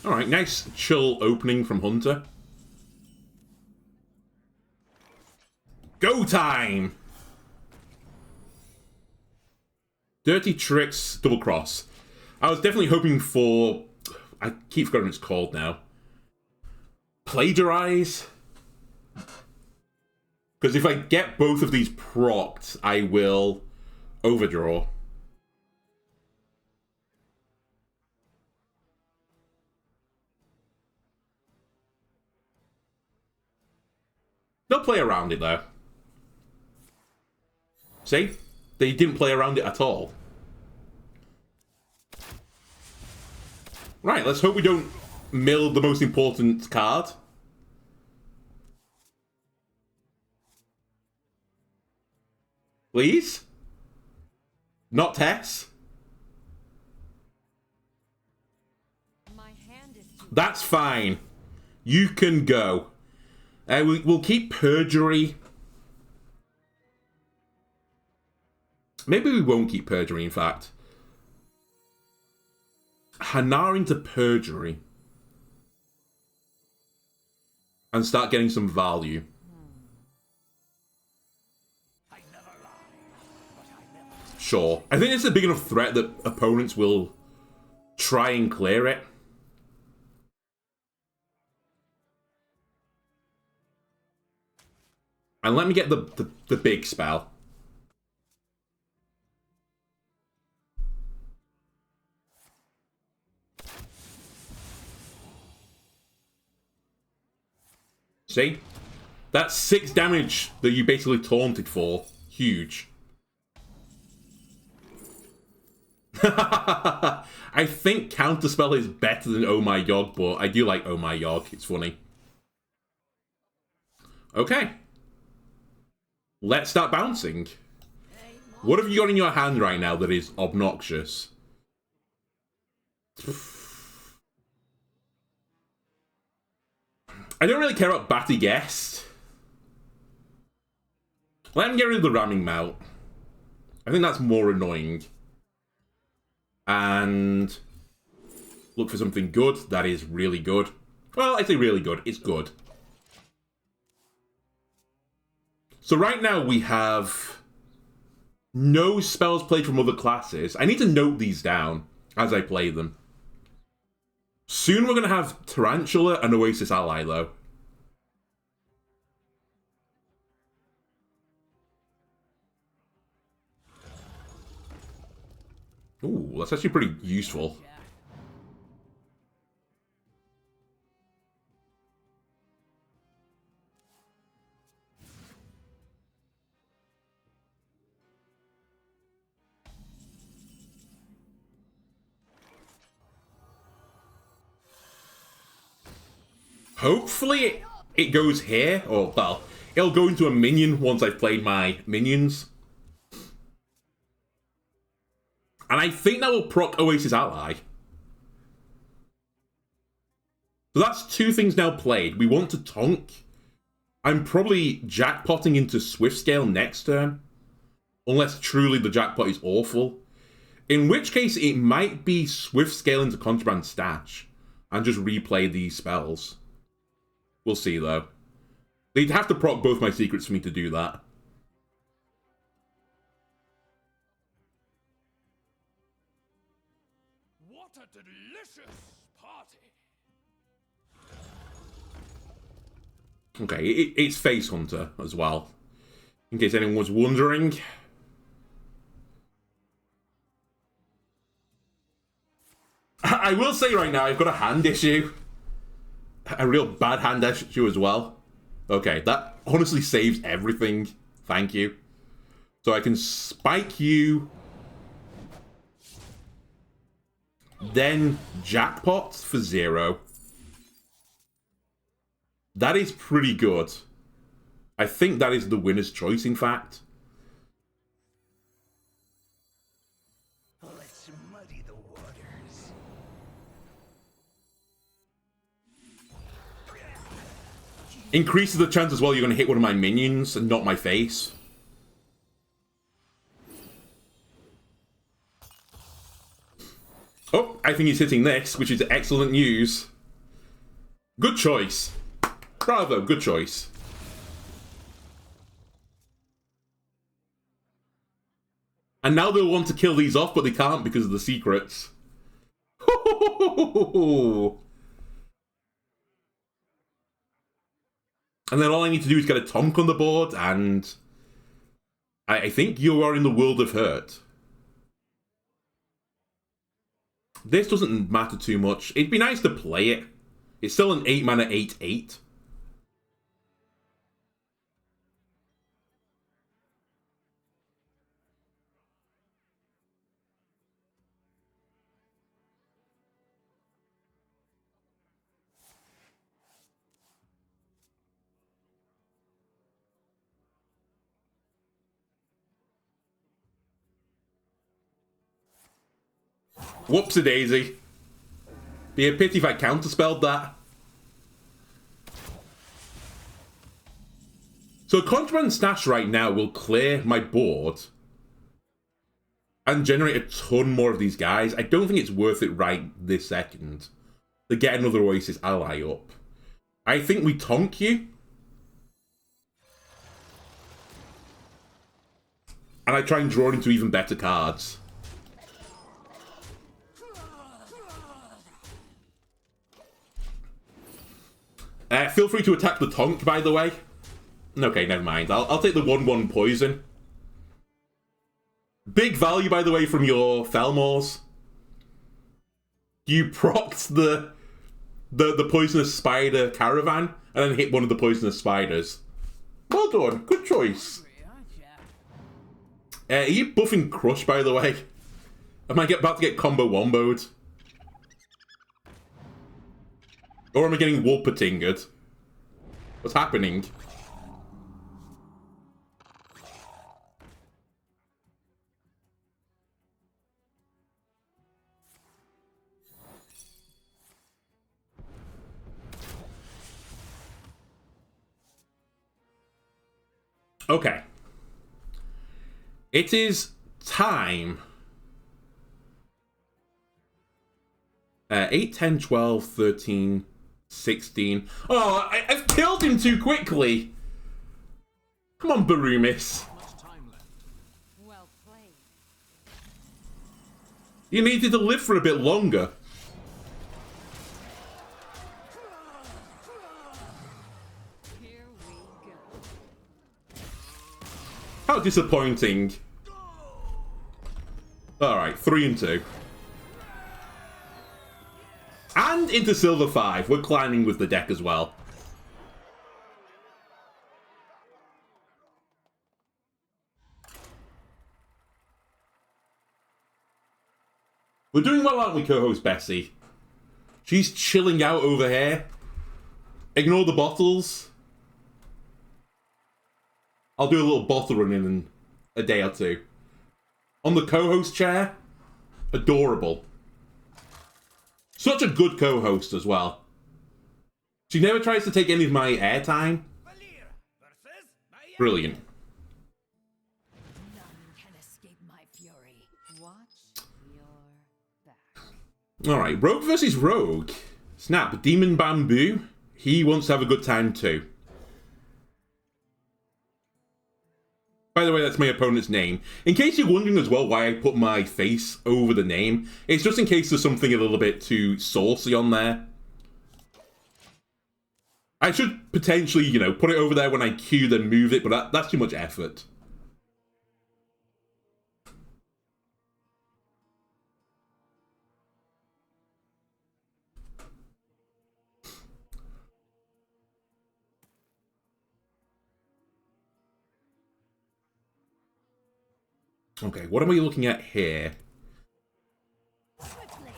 Alright, nice chill opening from Hunter. Go time! Dirty Tricks Double Cross. I was definitely hoping for... I keep forgetting what it's called now. Plagiarize? Because if I get both of these procced, I will overdraw. They'll play around it though. See? They didn't play around it at all. Right, let's hope we don't mill the most important card. Please? Not Tess? My hand is too... That's fine. You can go. We'll keep Perjury. Maybe we won't keep Perjury, in fact. Hanar into Perjury. And start getting some value. Sure. I think it's a big enough threat that opponents will try and clear it. And let me get the big spell. See? That's 6 damage that you basically taunted for. Huge. I think Counterspell is better than Oh My Yog, but I do like Oh My Yog. It's funny. Okay. Let's start bouncing. What have you got in your hand right now that is obnoxious? I don't really care about Batty Guest. Let him get rid of the ramming mount. I think that's more annoying. And look for something good. That is really good. Well, I say really good. It's good. So right now we have no spells played from other classes. I need to note these down as I play them. Soon we're going to have Tarantula and Oasis Ally, though. Ooh, that's actually pretty useful. Hopefully it goes here, or, well, it'll go into a minion once I've played my minions. And I think that will proc Oasis Ally. So that's two things now played. We want to Tonk. I'm probably jackpotting into Swiftscale next turn. Unless truly the jackpot is awful. In which case it might be Swiftscale into Contraband Stash. And just replay these spells. We'll see though. They'd have to proc both my secrets for me to do that. What a delicious party! Okay, it's Face Hunter as well. In case anyone was wondering. I will say right now, I've got a hand issue. A real bad hand issue as well. Okay, that honestly saves everything. Thank you. So I can spike you. Then Jackpot for 0. That is pretty good. I think that is the winner's choice, in fact. Let's muddy the waters. Increases the chance as well you're going to hit one of my minions and not my face. Oh, I think he's hitting this, which is excellent news. Good choice. Bravo, good choice. And now they'll want to kill these off, but they can't because of the secrets. And then all I need to do is get a Tonk on the board, and I think you are in the world of hurt. This doesn't matter too much. It'd be nice to play it. It's still an 8 mana 8/8. Whoopsie daisy. Be a pity if I counterspelled that. So Contraband Stash right now will clear my board and generate a ton more of these guys. I don't think it's worth it right this second to get another Oasis Ally up. I think we Tonk you. And I try and draw into even better cards. Feel free to attack the Tonk, by the way. Okay, never mind. I'll take the 1/1 poison. Big value, by the way, from your Felmors. You procced the poisonous spider caravan and then hit one of the poisonous spiders. Well done. Good choice. Are you buffing Crush, by the way? Am I about to get combo womboed? Or am I getting Wolpertingered? What's happening? Okay. It is time. 8, 10, 12, 13, 16. Oh, I've killed him too quickly. Come on, Barumis. Well played. You needed to live for a bit longer. Here we go. How disappointing. Alright, 3 and 2. And into Silver 5. We're climbing with the deck as well. We're doing well, aren't we, co-host Bessie? She's chilling out over here. Ignore the bottles. I'll do a little bottle run in a day or two. On the co-host chair. Adorable. Such a good co-host as well. She never tries to take any of my airtime. Brilliant. None can escape my fury. Watch your back. Alright, Rogue versus Rogue. Snap, Demon Bamboo. He wants to have a good time too. By the way, that's my opponent's name. In case you're wondering as well why I put my face over the name, it's just in case there's something a little bit too saucy on there. I should potentially, you know, put it over there when I queue, then move it, but that's too much effort. Okay, what are we looking at here? Swiftly.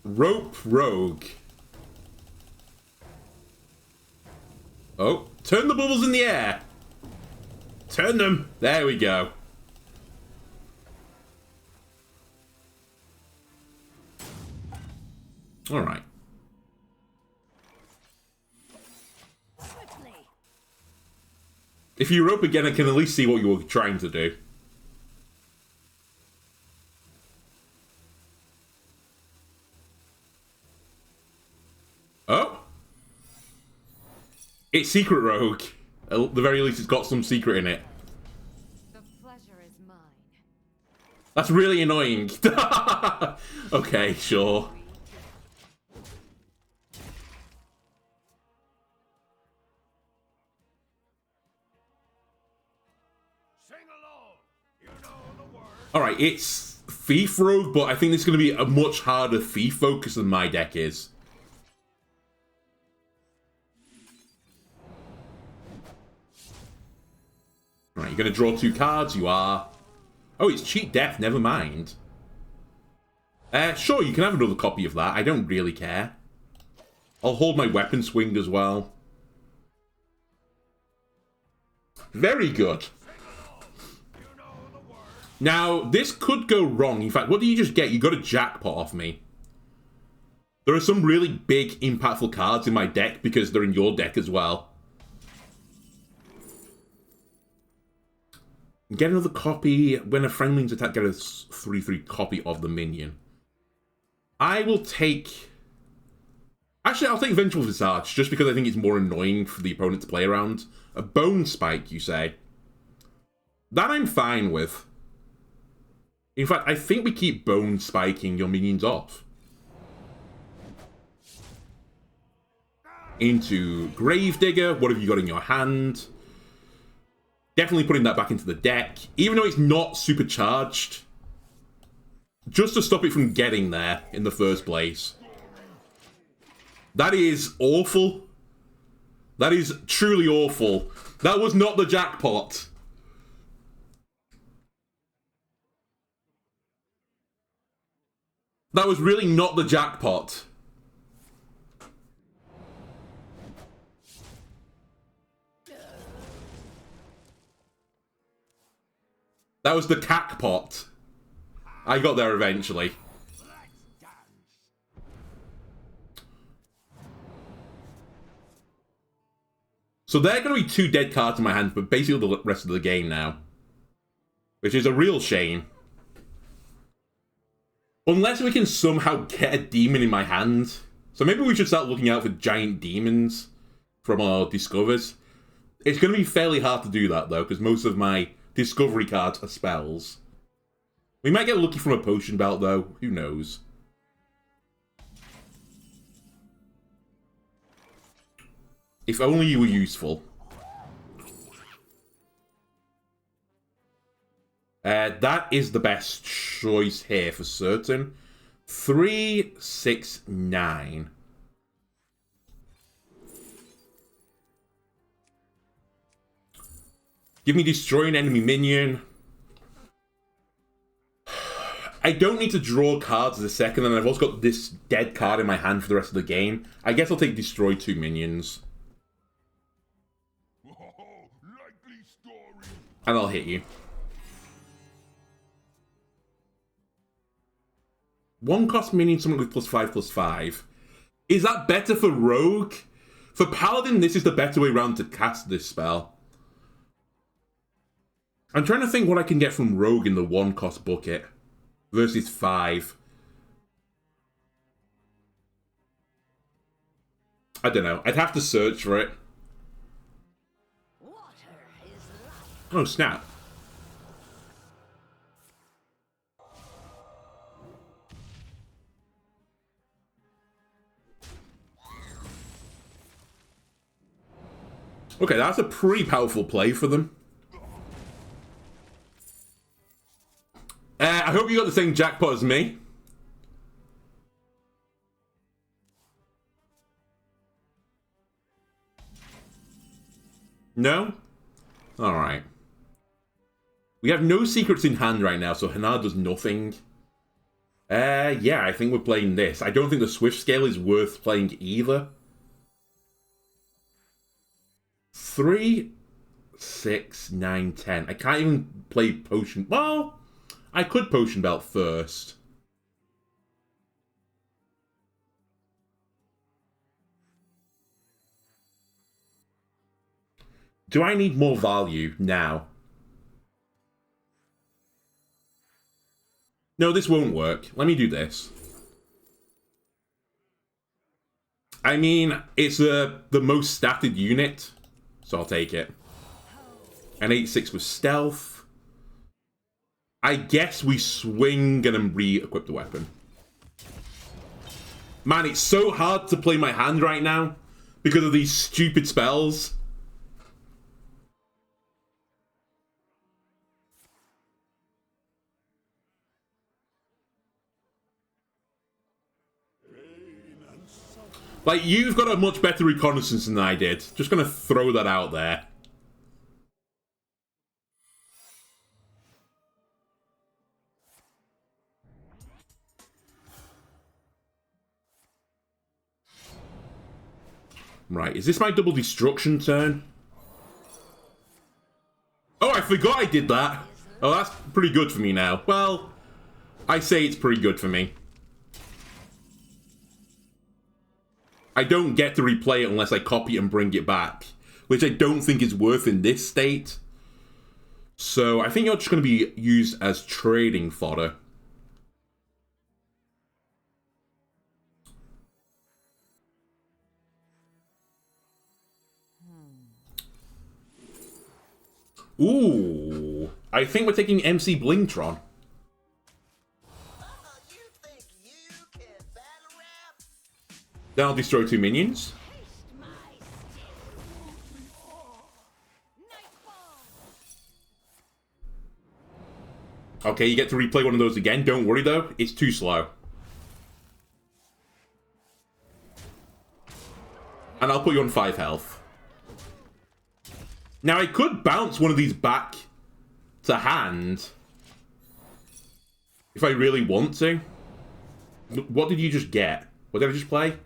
Rope Rogue. Oh, turn the bubbles in the air. Turn them. There we go. All right. Swiftly. If you rope again, I can at least see what you were trying to do. Oh. It's Secret Rogue. At the very least, it's got some secret in it. The pleasure is mine. That's really annoying. Okay, sure. Sing along. You know the words. Alright, it's Thief Rogue, but I think it's going to be a much harder Thief focus than my deck is. Right, you're going to draw 2 cards, you are. Oh, it's Cheat Death, never mind. Sure, you can have another copy of that, I don't really care. I'll hold my weapon swing as well. Very good. Now, this could go wrong. In fact, what do you just get? You got a Jackpot off me. There are some really big, impactful cards in my deck because they're in your deck as well. Get another copy. When a friendly's attack, get a 3/3 copy of the minion. I will take... Actually, I'll take Vengeful Visage, just because I think it's more annoying for the opponent to play around. A Bone Spike, you say? That I'm fine with. In fact, I think we keep Bone Spiking your minions off. Into Gravedigger. What have you got in your hand? Definitely putting that back into the deck. Even though it's not supercharged. Just to stop it from getting there in the first place. That is awful. That is truly awful. That was not the jackpot. That was really not the jackpot. That was the cackpot. I got there eventually. So there are going to be 2 dead cards in my hand, but basically the rest of the game now. Which is a real shame. Unless we can somehow get a demon in my hand. So maybe we should start looking out for giant demons from our discovers. It's going to be fairly hard to do that though, because most of my discovery cards are spells. We might get lucky from a potion belt though, who knows. If only you were useful. That is the best choice here for certain. 3, 6, 9. Give me destroy an enemy minion. I don't need to draw cards as a second, and I've also got this dead card in my hand for the rest of the game. I guess I'll take destroy 2 minions. And I'll hit you. 1 cost minion, something with +5/+5. Is that better for Rogue? For Paladin, this is the better way around to cast this spell. I'm trying to think what I can get from Rogue in the 1 cost bucket versus 5. I don't know. I'd have to search for it. Oh, snap. Okay, that's a pretty powerful play for them. I hope you got the same jackpot as me. No? Alright. We have no secrets in hand right now, so Hanar does nothing. Yeah, I think we're playing this. I don't think the Swiftscale is worth playing either. 3, 6, 9, 10. I can't even play Potion. Well, I could Potion Belt first. Do I need more value now? No, this won't work. Let me do this. I mean, it's the most statted unit, so I'll take it. An 8/6 with stealth. I guess we swing and then re-equip the weapon. Man, it's so hard to play my hand right now because of these stupid spells. Like, you've got a much better reconnaissance than I did. Just gonna throw that out there. Right, is this my double destruction turn? Oh, I forgot I did that. Oh, that's pretty good for me now. Well, I say it's pretty good for me. I don't get to replay it unless I copy it and bring it back, which I don't think is worth in this state. So I think you're just going to be used as trading fodder. Ooh, I think we're taking MC Blingtron. Then I'll destroy 2 minions. Okay, you get to replay one of those again. Don't worry though, it's too slow. And I'll put you on 5 health. Now, I could bounce one of these back to hand if I really want to. What did you just get? What did I just play?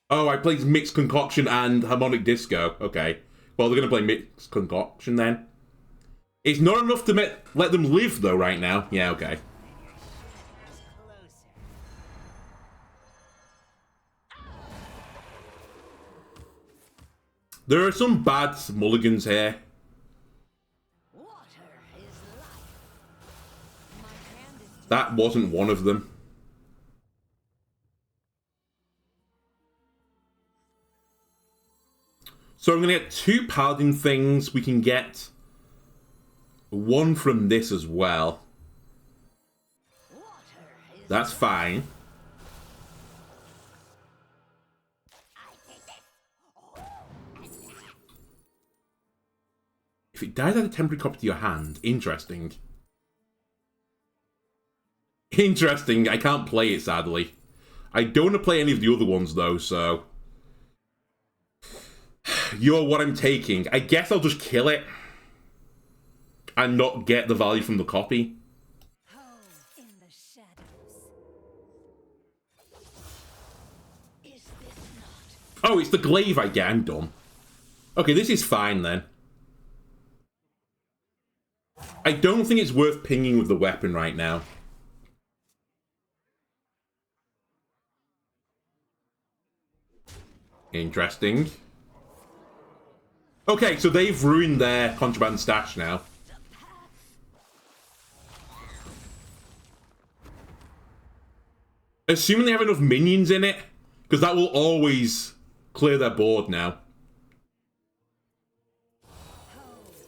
Oh, I played Mixed Concoction and Harmonic Disco. Okay. Well, they're going to play Mixed Concoction then. It's not enough to let them live, though, right now. Yeah, okay. There are some bad mulligans here. That wasn't one of them. So I'm going to get 2 paladin things. We can get 1 from this as well. That's fine. If it dies at a temporary copy to your hand, interesting. Interesting, I can't play it, sadly. I don't want to play any of the other ones, though, so... You're what I'm taking. I guess I'll just kill it. And not get the value from the copy. In the shadows. Is this not? Oh, it's the glaive I get. I'm dumb. Okay, this is fine, then. I don't think it's worth pinging with the weapon right now. Interesting. Okay, so they've ruined their Contraband Stash now. Assuming they have enough minions in it, because that will always clear their board now.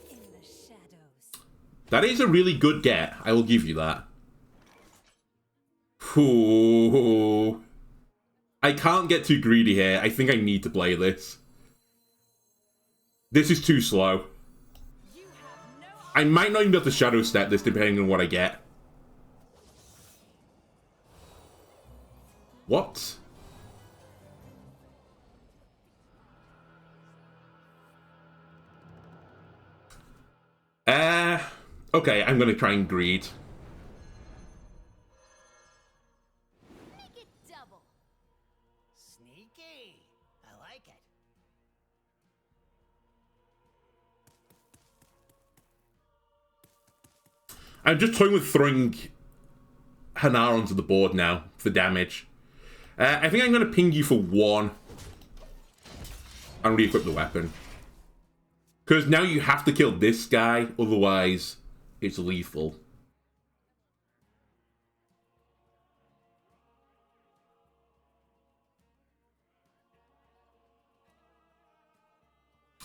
In the shadows. That is a really good get, I will give you that. Ooh. I can't get too greedy here. I think I need to play this. This is too slow. I might not even be able to Shadowstep this depending on what I get. What? Okay, I'm gonna try and greed. Make it double. Sneaky. I like it. I'm just toying with throwing Hanar onto the board now for damage. I think I'm going to ping you for 1 and re-equip the weapon. Because now you have to kill this guy, otherwise it's lethal.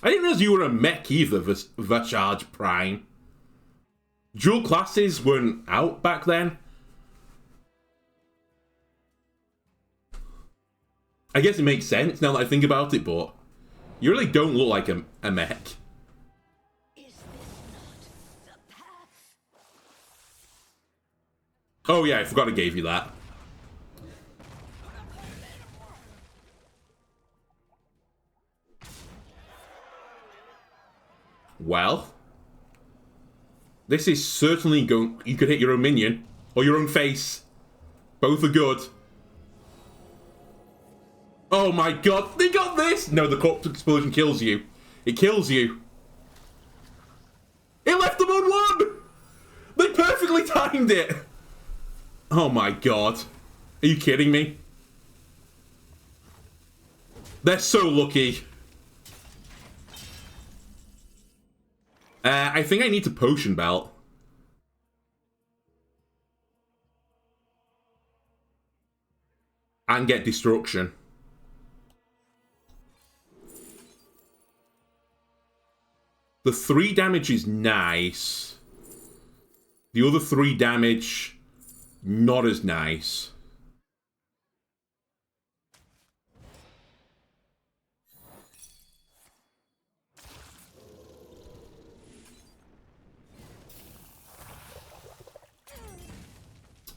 I didn't realize you were a mech either, Vashaj Prime. Dual classes weren't out back then. I guess it makes sense now that I think about it, but you really don't look like a mech. Is this not the path? Oh yeah, I forgot I gave you that. Well, this is certainly going... You could hit your own minion, or your own face. Both are good. Oh my god, they got this! No, the corpse explosion kills you. It kills you. It left them on 1! They perfectly timed it! Oh my god. Are you kidding me? They're so lucky. I think I need to potion belt. And get destruction. The 3 damage is nice. The other 3 damage, not as nice.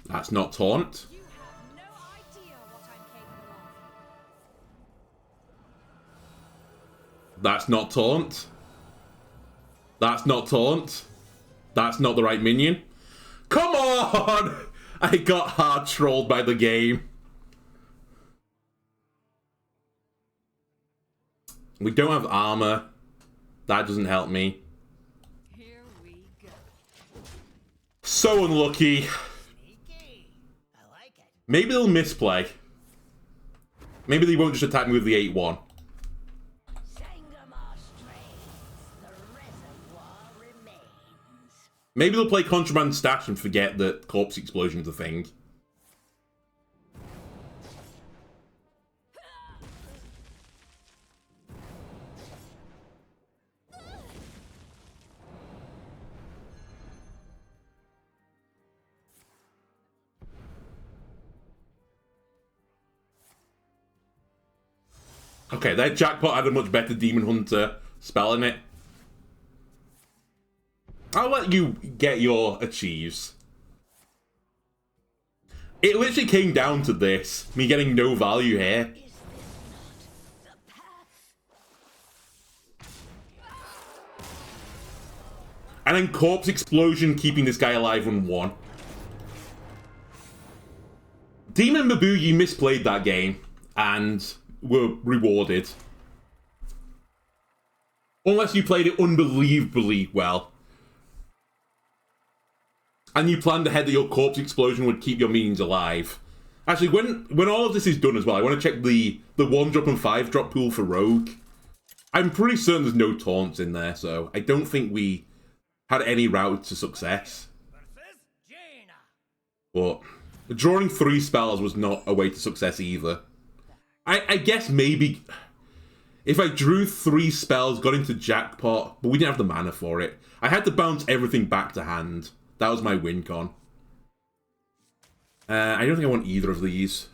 That's not taunt. You have no idea what I'm capable That's not taunt. That's not taunt. That's not the right minion. Come on! I got hard trolled by the game. We don't have armor. That doesn't help me. Here we go. So unlucky. Sneaky. I like it. Maybe they'll misplay. Maybe they won't just attack me with the 8-1. Sangomar strains. The reservoir remains. Maybe they'll play Contraband Stash and forget that Corpse Explosion's a thing. Okay, that Jackpot had a much better Demon Hunter spell in it. I'll let you get your achieves. It literally came down to this. Me getting no value here. Is this not the path? And then Corpse Explosion keeping this guy alive on 1. Demon Babu, you misplayed that game. And were rewarded. Unless you played it unbelievably well. And you planned ahead that your Corpse Explosion would keep your minions alive. Actually, when all of this is done as well, I want to check the 1-drop and 5-drop pool for Rogue. I'm pretty certain there's no taunts in there, so I don't think we had any route to success. Versus Jaina. But drawing 3 spells was not a way to success either. I guess maybe if I drew 3 spells, got into Jackpot, but we didn't have the mana for it. I had to bounce everything back to hand. That was my win con. I don't think I want either of these.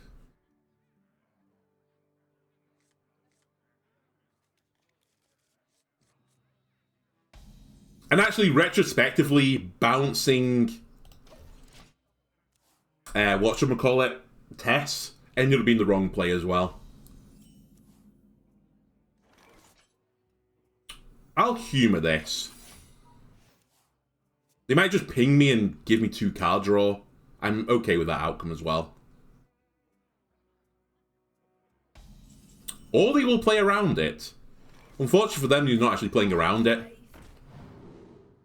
And actually, retrospectively, bouncing whatchamacallit, Tess, ended up being the wrong play as well. I'll humour this. They might just ping me and give me 2 card draw. I'm okay with that outcome as well. Or they will play around it. Unfortunately for them, you're not actually playing around it.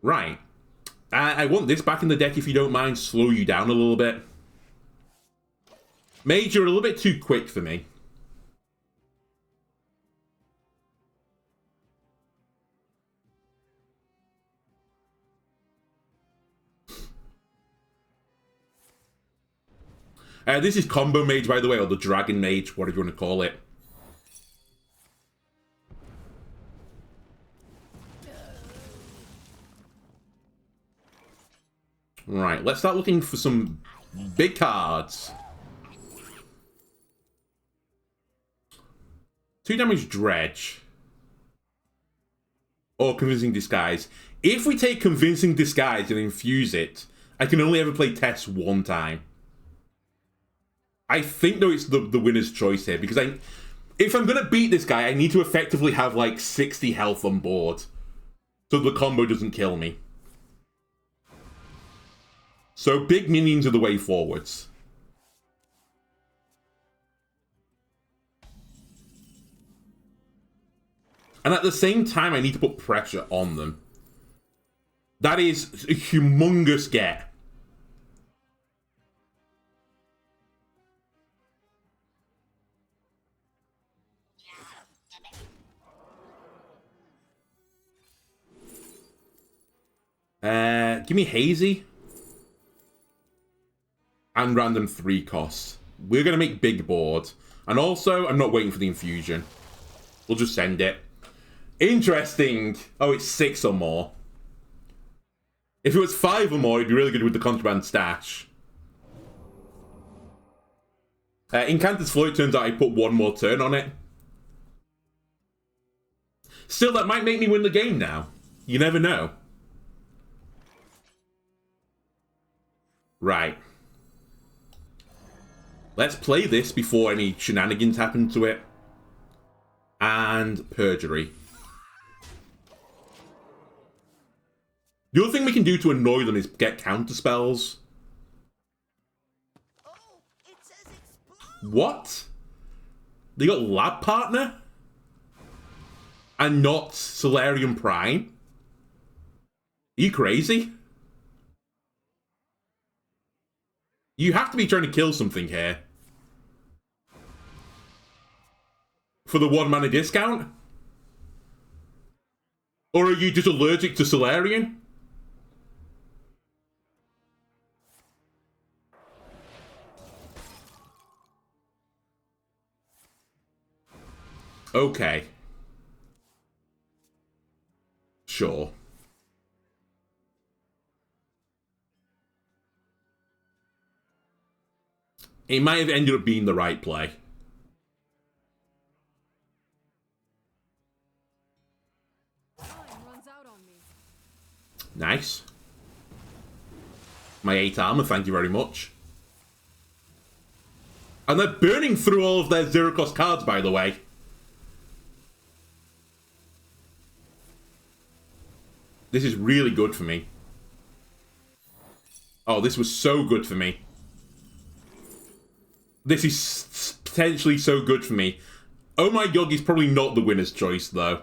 Right. I want this back in the deck if you don't mind. Slow you down a little bit. Mage, you're a little bit too quick for me. This is Combo Mage, by the way, or the Dragon Mage, whatever you want to call it. Right, let's start looking for some big cards. 2 damage Dredge. Or Convincing Disguise. If we take Convincing Disguise and infuse it, I can only ever play Tess 1 time. I think, though, it's the winner's choice here, because if I'm going to beat this guy, I need to effectively have, like, 60 health on board, so the combo doesn't kill me. So big minions are the way forwards. And at the same time, I need to put pressure on them. That is a humongous get. Give me Hazy. And random 3 costs. We're going to make big board. And also, I'm not waiting for the infusion. We'll just send it. Interesting. Oh, it's 6 or more. If it was 5 or more, it'd be really good with the Contraband Stash. Incanter's Flow, it turns out I put 1 more turn on it. Still, that might make me win the game now. You never know. Right. Let's play this before any shenanigans happen to it. And Perjury. The other thing we can do to annoy them is get counter spells. Oh, it says explode. What? They got Lab Partner? And not Solarium Prime? Are you crazy? You have to be trying to kill something here. For the 1 mana discount? Or are you just allergic to Solarian? Okay. Sure. It might have ended up being the right play. Time runs out on me. Nice. My 8 armor, thank you very much. And they're burning through all of their zero-cost cards, by the way. This is really good for me. Oh, this was so good for me. This is potentially so good for me. Oh My God is probably not the winner's choice, though.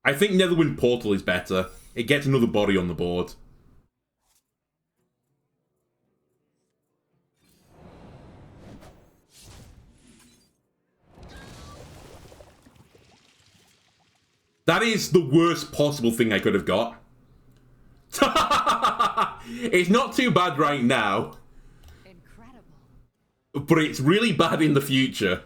I think Netherwind Portal is better. It gets another body on the board. That is the worst possible thing I could have got. It's not too bad right now. Incredible. But it's really bad in the future.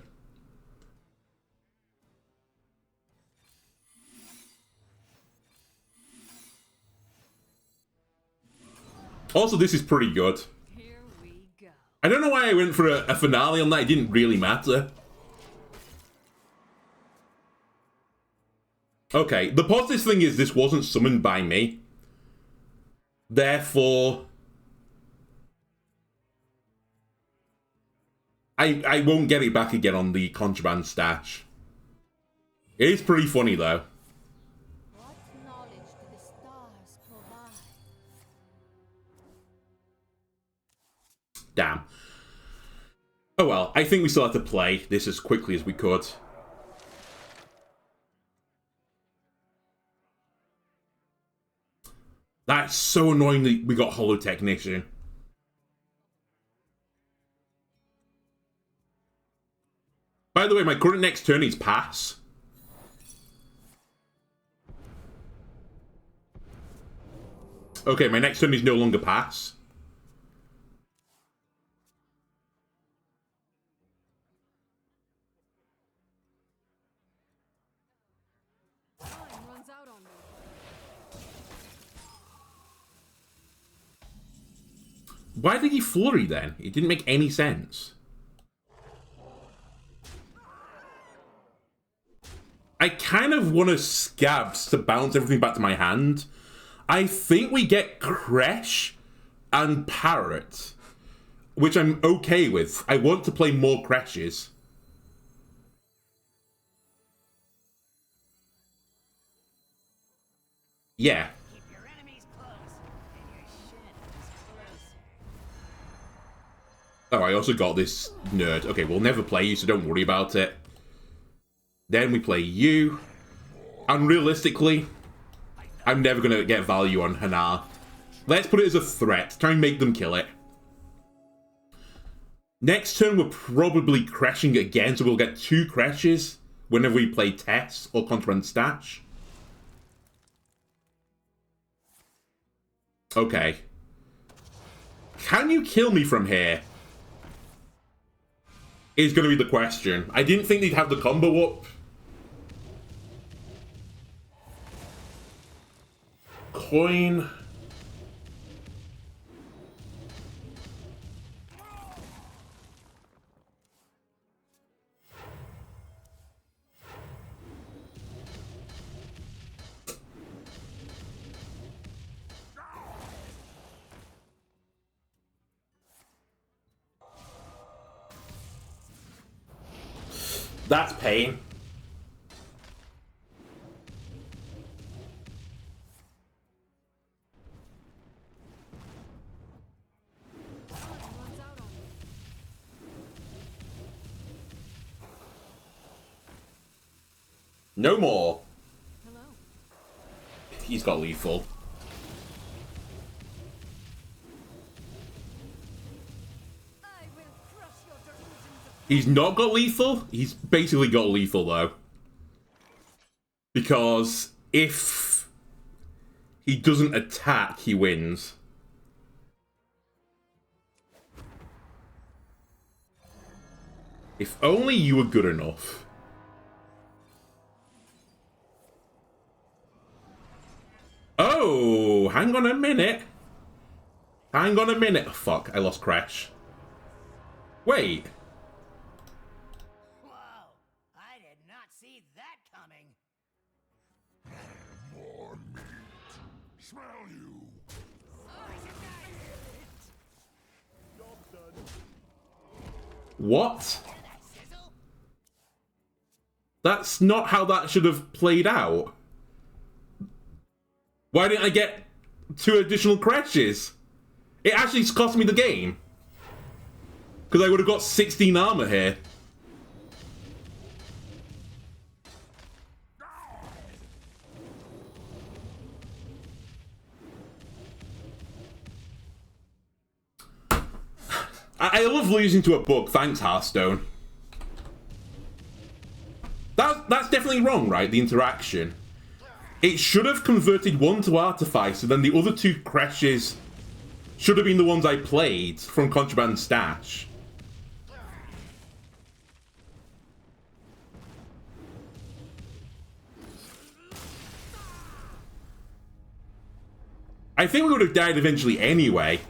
Also, this is pretty good. Here we go. I don't know why I went for a finale on that. It didn't really matter. Okay, the positive thing is this wasn't summoned by me. Therefore, I won't get it back again on the Contraband Stash. It is pretty funny, though. What knowledge do the stars provide? Damn. Oh well, I think we still have to play this as quickly as we could. That's so annoying that we got Hollow Technician. By the way, my current next turn is pass. Okay, my next turn is no longer pass. Time runs out on me. Why did he flurry then? It didn't make any sense. I kind of want to Scabbs to bounce everything back to my hand. I think we get Kresh and Parrot, which I'm okay with. I want to play more Kreshes. Yeah. Keep your enemies close, and your shit is closer. Oh, I also got this nerd. Okay, we'll never play you, so don't worry about it. Then we play you. And realistically, I'm never going to get value on Hanar. Let's put it as a threat. Try and make them kill it. Next turn, we're probably crashing again, so we'll get 2 crashes whenever we play Tess or Contraband Stash. Okay. Can you kill me from here? Is going to be the question. I didn't think they'd have the combo up. Coin. That's pain. No more. Hello. He's got lethal. I will crush your delusions of He's not got lethal. He's basically got lethal, though. Because if he doesn't attack, he wins. If only you were good enough. Oh, hang on a minute. Hang on a minute. Oh, fuck, I lost Crash. Wait. Whoa! I did not see that coming. More meat. Smell you. What? That's not how that should have played out. Why didn't I get 2 additional crashes? It actually cost me the game. Because I would have got 16 armor here. I love losing to a bug, thanks Hearthstone. That's definitely wrong, right? The interaction. It should have converted one to Artifice, and then the other 2 crashes should have been the ones I played from Contraband Stash. I think we would have died eventually anyway.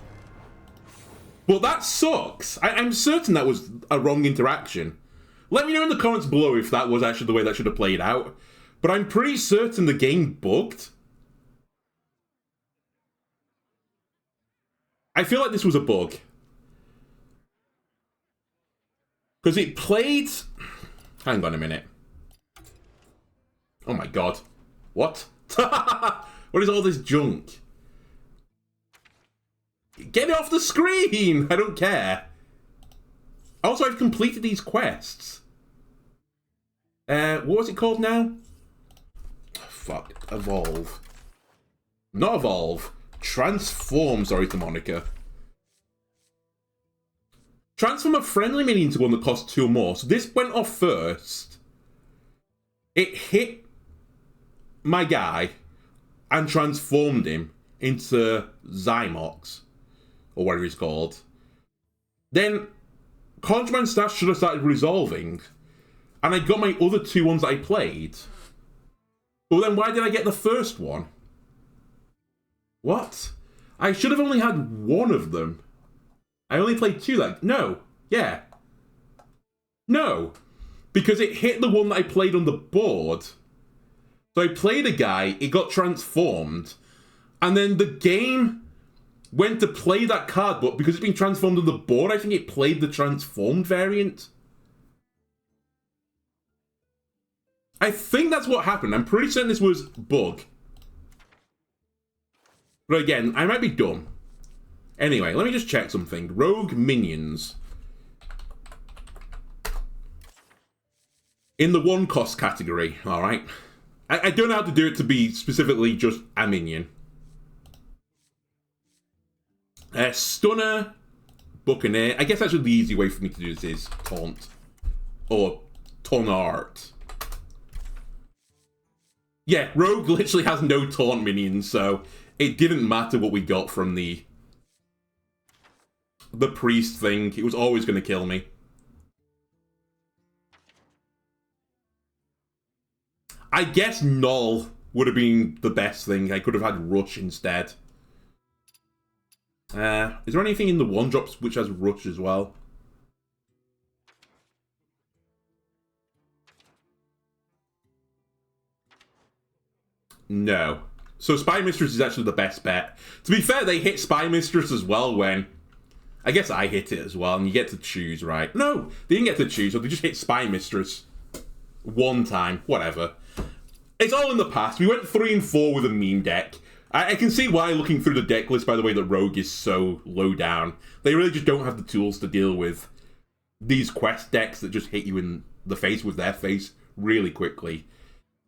But that sucks. I'm certain that was a wrong interaction. Let me know in the comments below if that was actually the way that should have played out. But I'm pretty certain the game bugged. I feel like this was a bug. Because it played... Hang on a minute. Oh my god. What? What is all this junk? Get it off the screen! I don't care. Also, I've completed these quests. What was it called now? Fuck. Evolve. Not evolve. Transform, sorry to Monica. Transform a friendly minion to one that costs 2 or more. So this went off first. It hit my guy and transformed him into Zymox. Or whatever he's called. Then, Contraband Stash should have started resolving. And I got my other 2 ones that I played. But then why did I get the first one? What? I should have only had 1 of them. I only played 2, like, no. Yeah. No. Because it hit the one that I played on the board. So I played a guy, it got transformed. And then the game went to play that card, but because it's been transformed on the board, I think it played the transformed variant. I think that's what happened. I'm pretty certain this was bug. But again, I might be dumb. Anyway, let me just check something. Rogue minions. In the 1 cost category, alright. I don't know how to do it to be specifically just a minion. Stunner, Buccaneer. I guess actually the easy way for me to do this is Taunt. Or Tonart. Yeah, Rogue literally has no Taunt minions, so it didn't matter what we got from the priest thing. It was always going to kill me. I guess Null would have been the best thing. I could have had Rush instead. Is there anything in the 1-drops which has Rush as well? No. So Spy Mistress is actually the best bet. To be fair, they hit Spy Mistress as well when... I guess I hit it as well, and you get to choose, right? No, they didn't get to choose, so they just hit Spy Mistress 1 time. Whatever. It's all in the past. We went 3 and 4 with a meme deck. I can see why, looking through the deck list, by the way, that Rogue is so low down. They really just don't have the tools to deal with these quest decks that just hit you in the face with their face really quickly.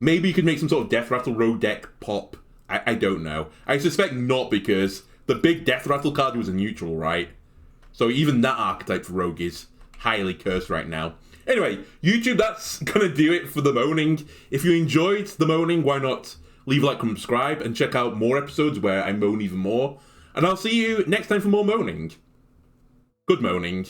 Maybe you could make some sort of Death Rattle rogue deck pop. I don't know. I suspect not, because the big Death Rattle card was a neutral, right? So even that archetype for rogue is highly cursed right now. Anyway, YouTube, that's gonna do it for the moaning. If you enjoyed the moaning, why not leave a like, comment, subscribe, and check out more episodes where I moan even more. And I'll see you next time for more moaning. Good moaning.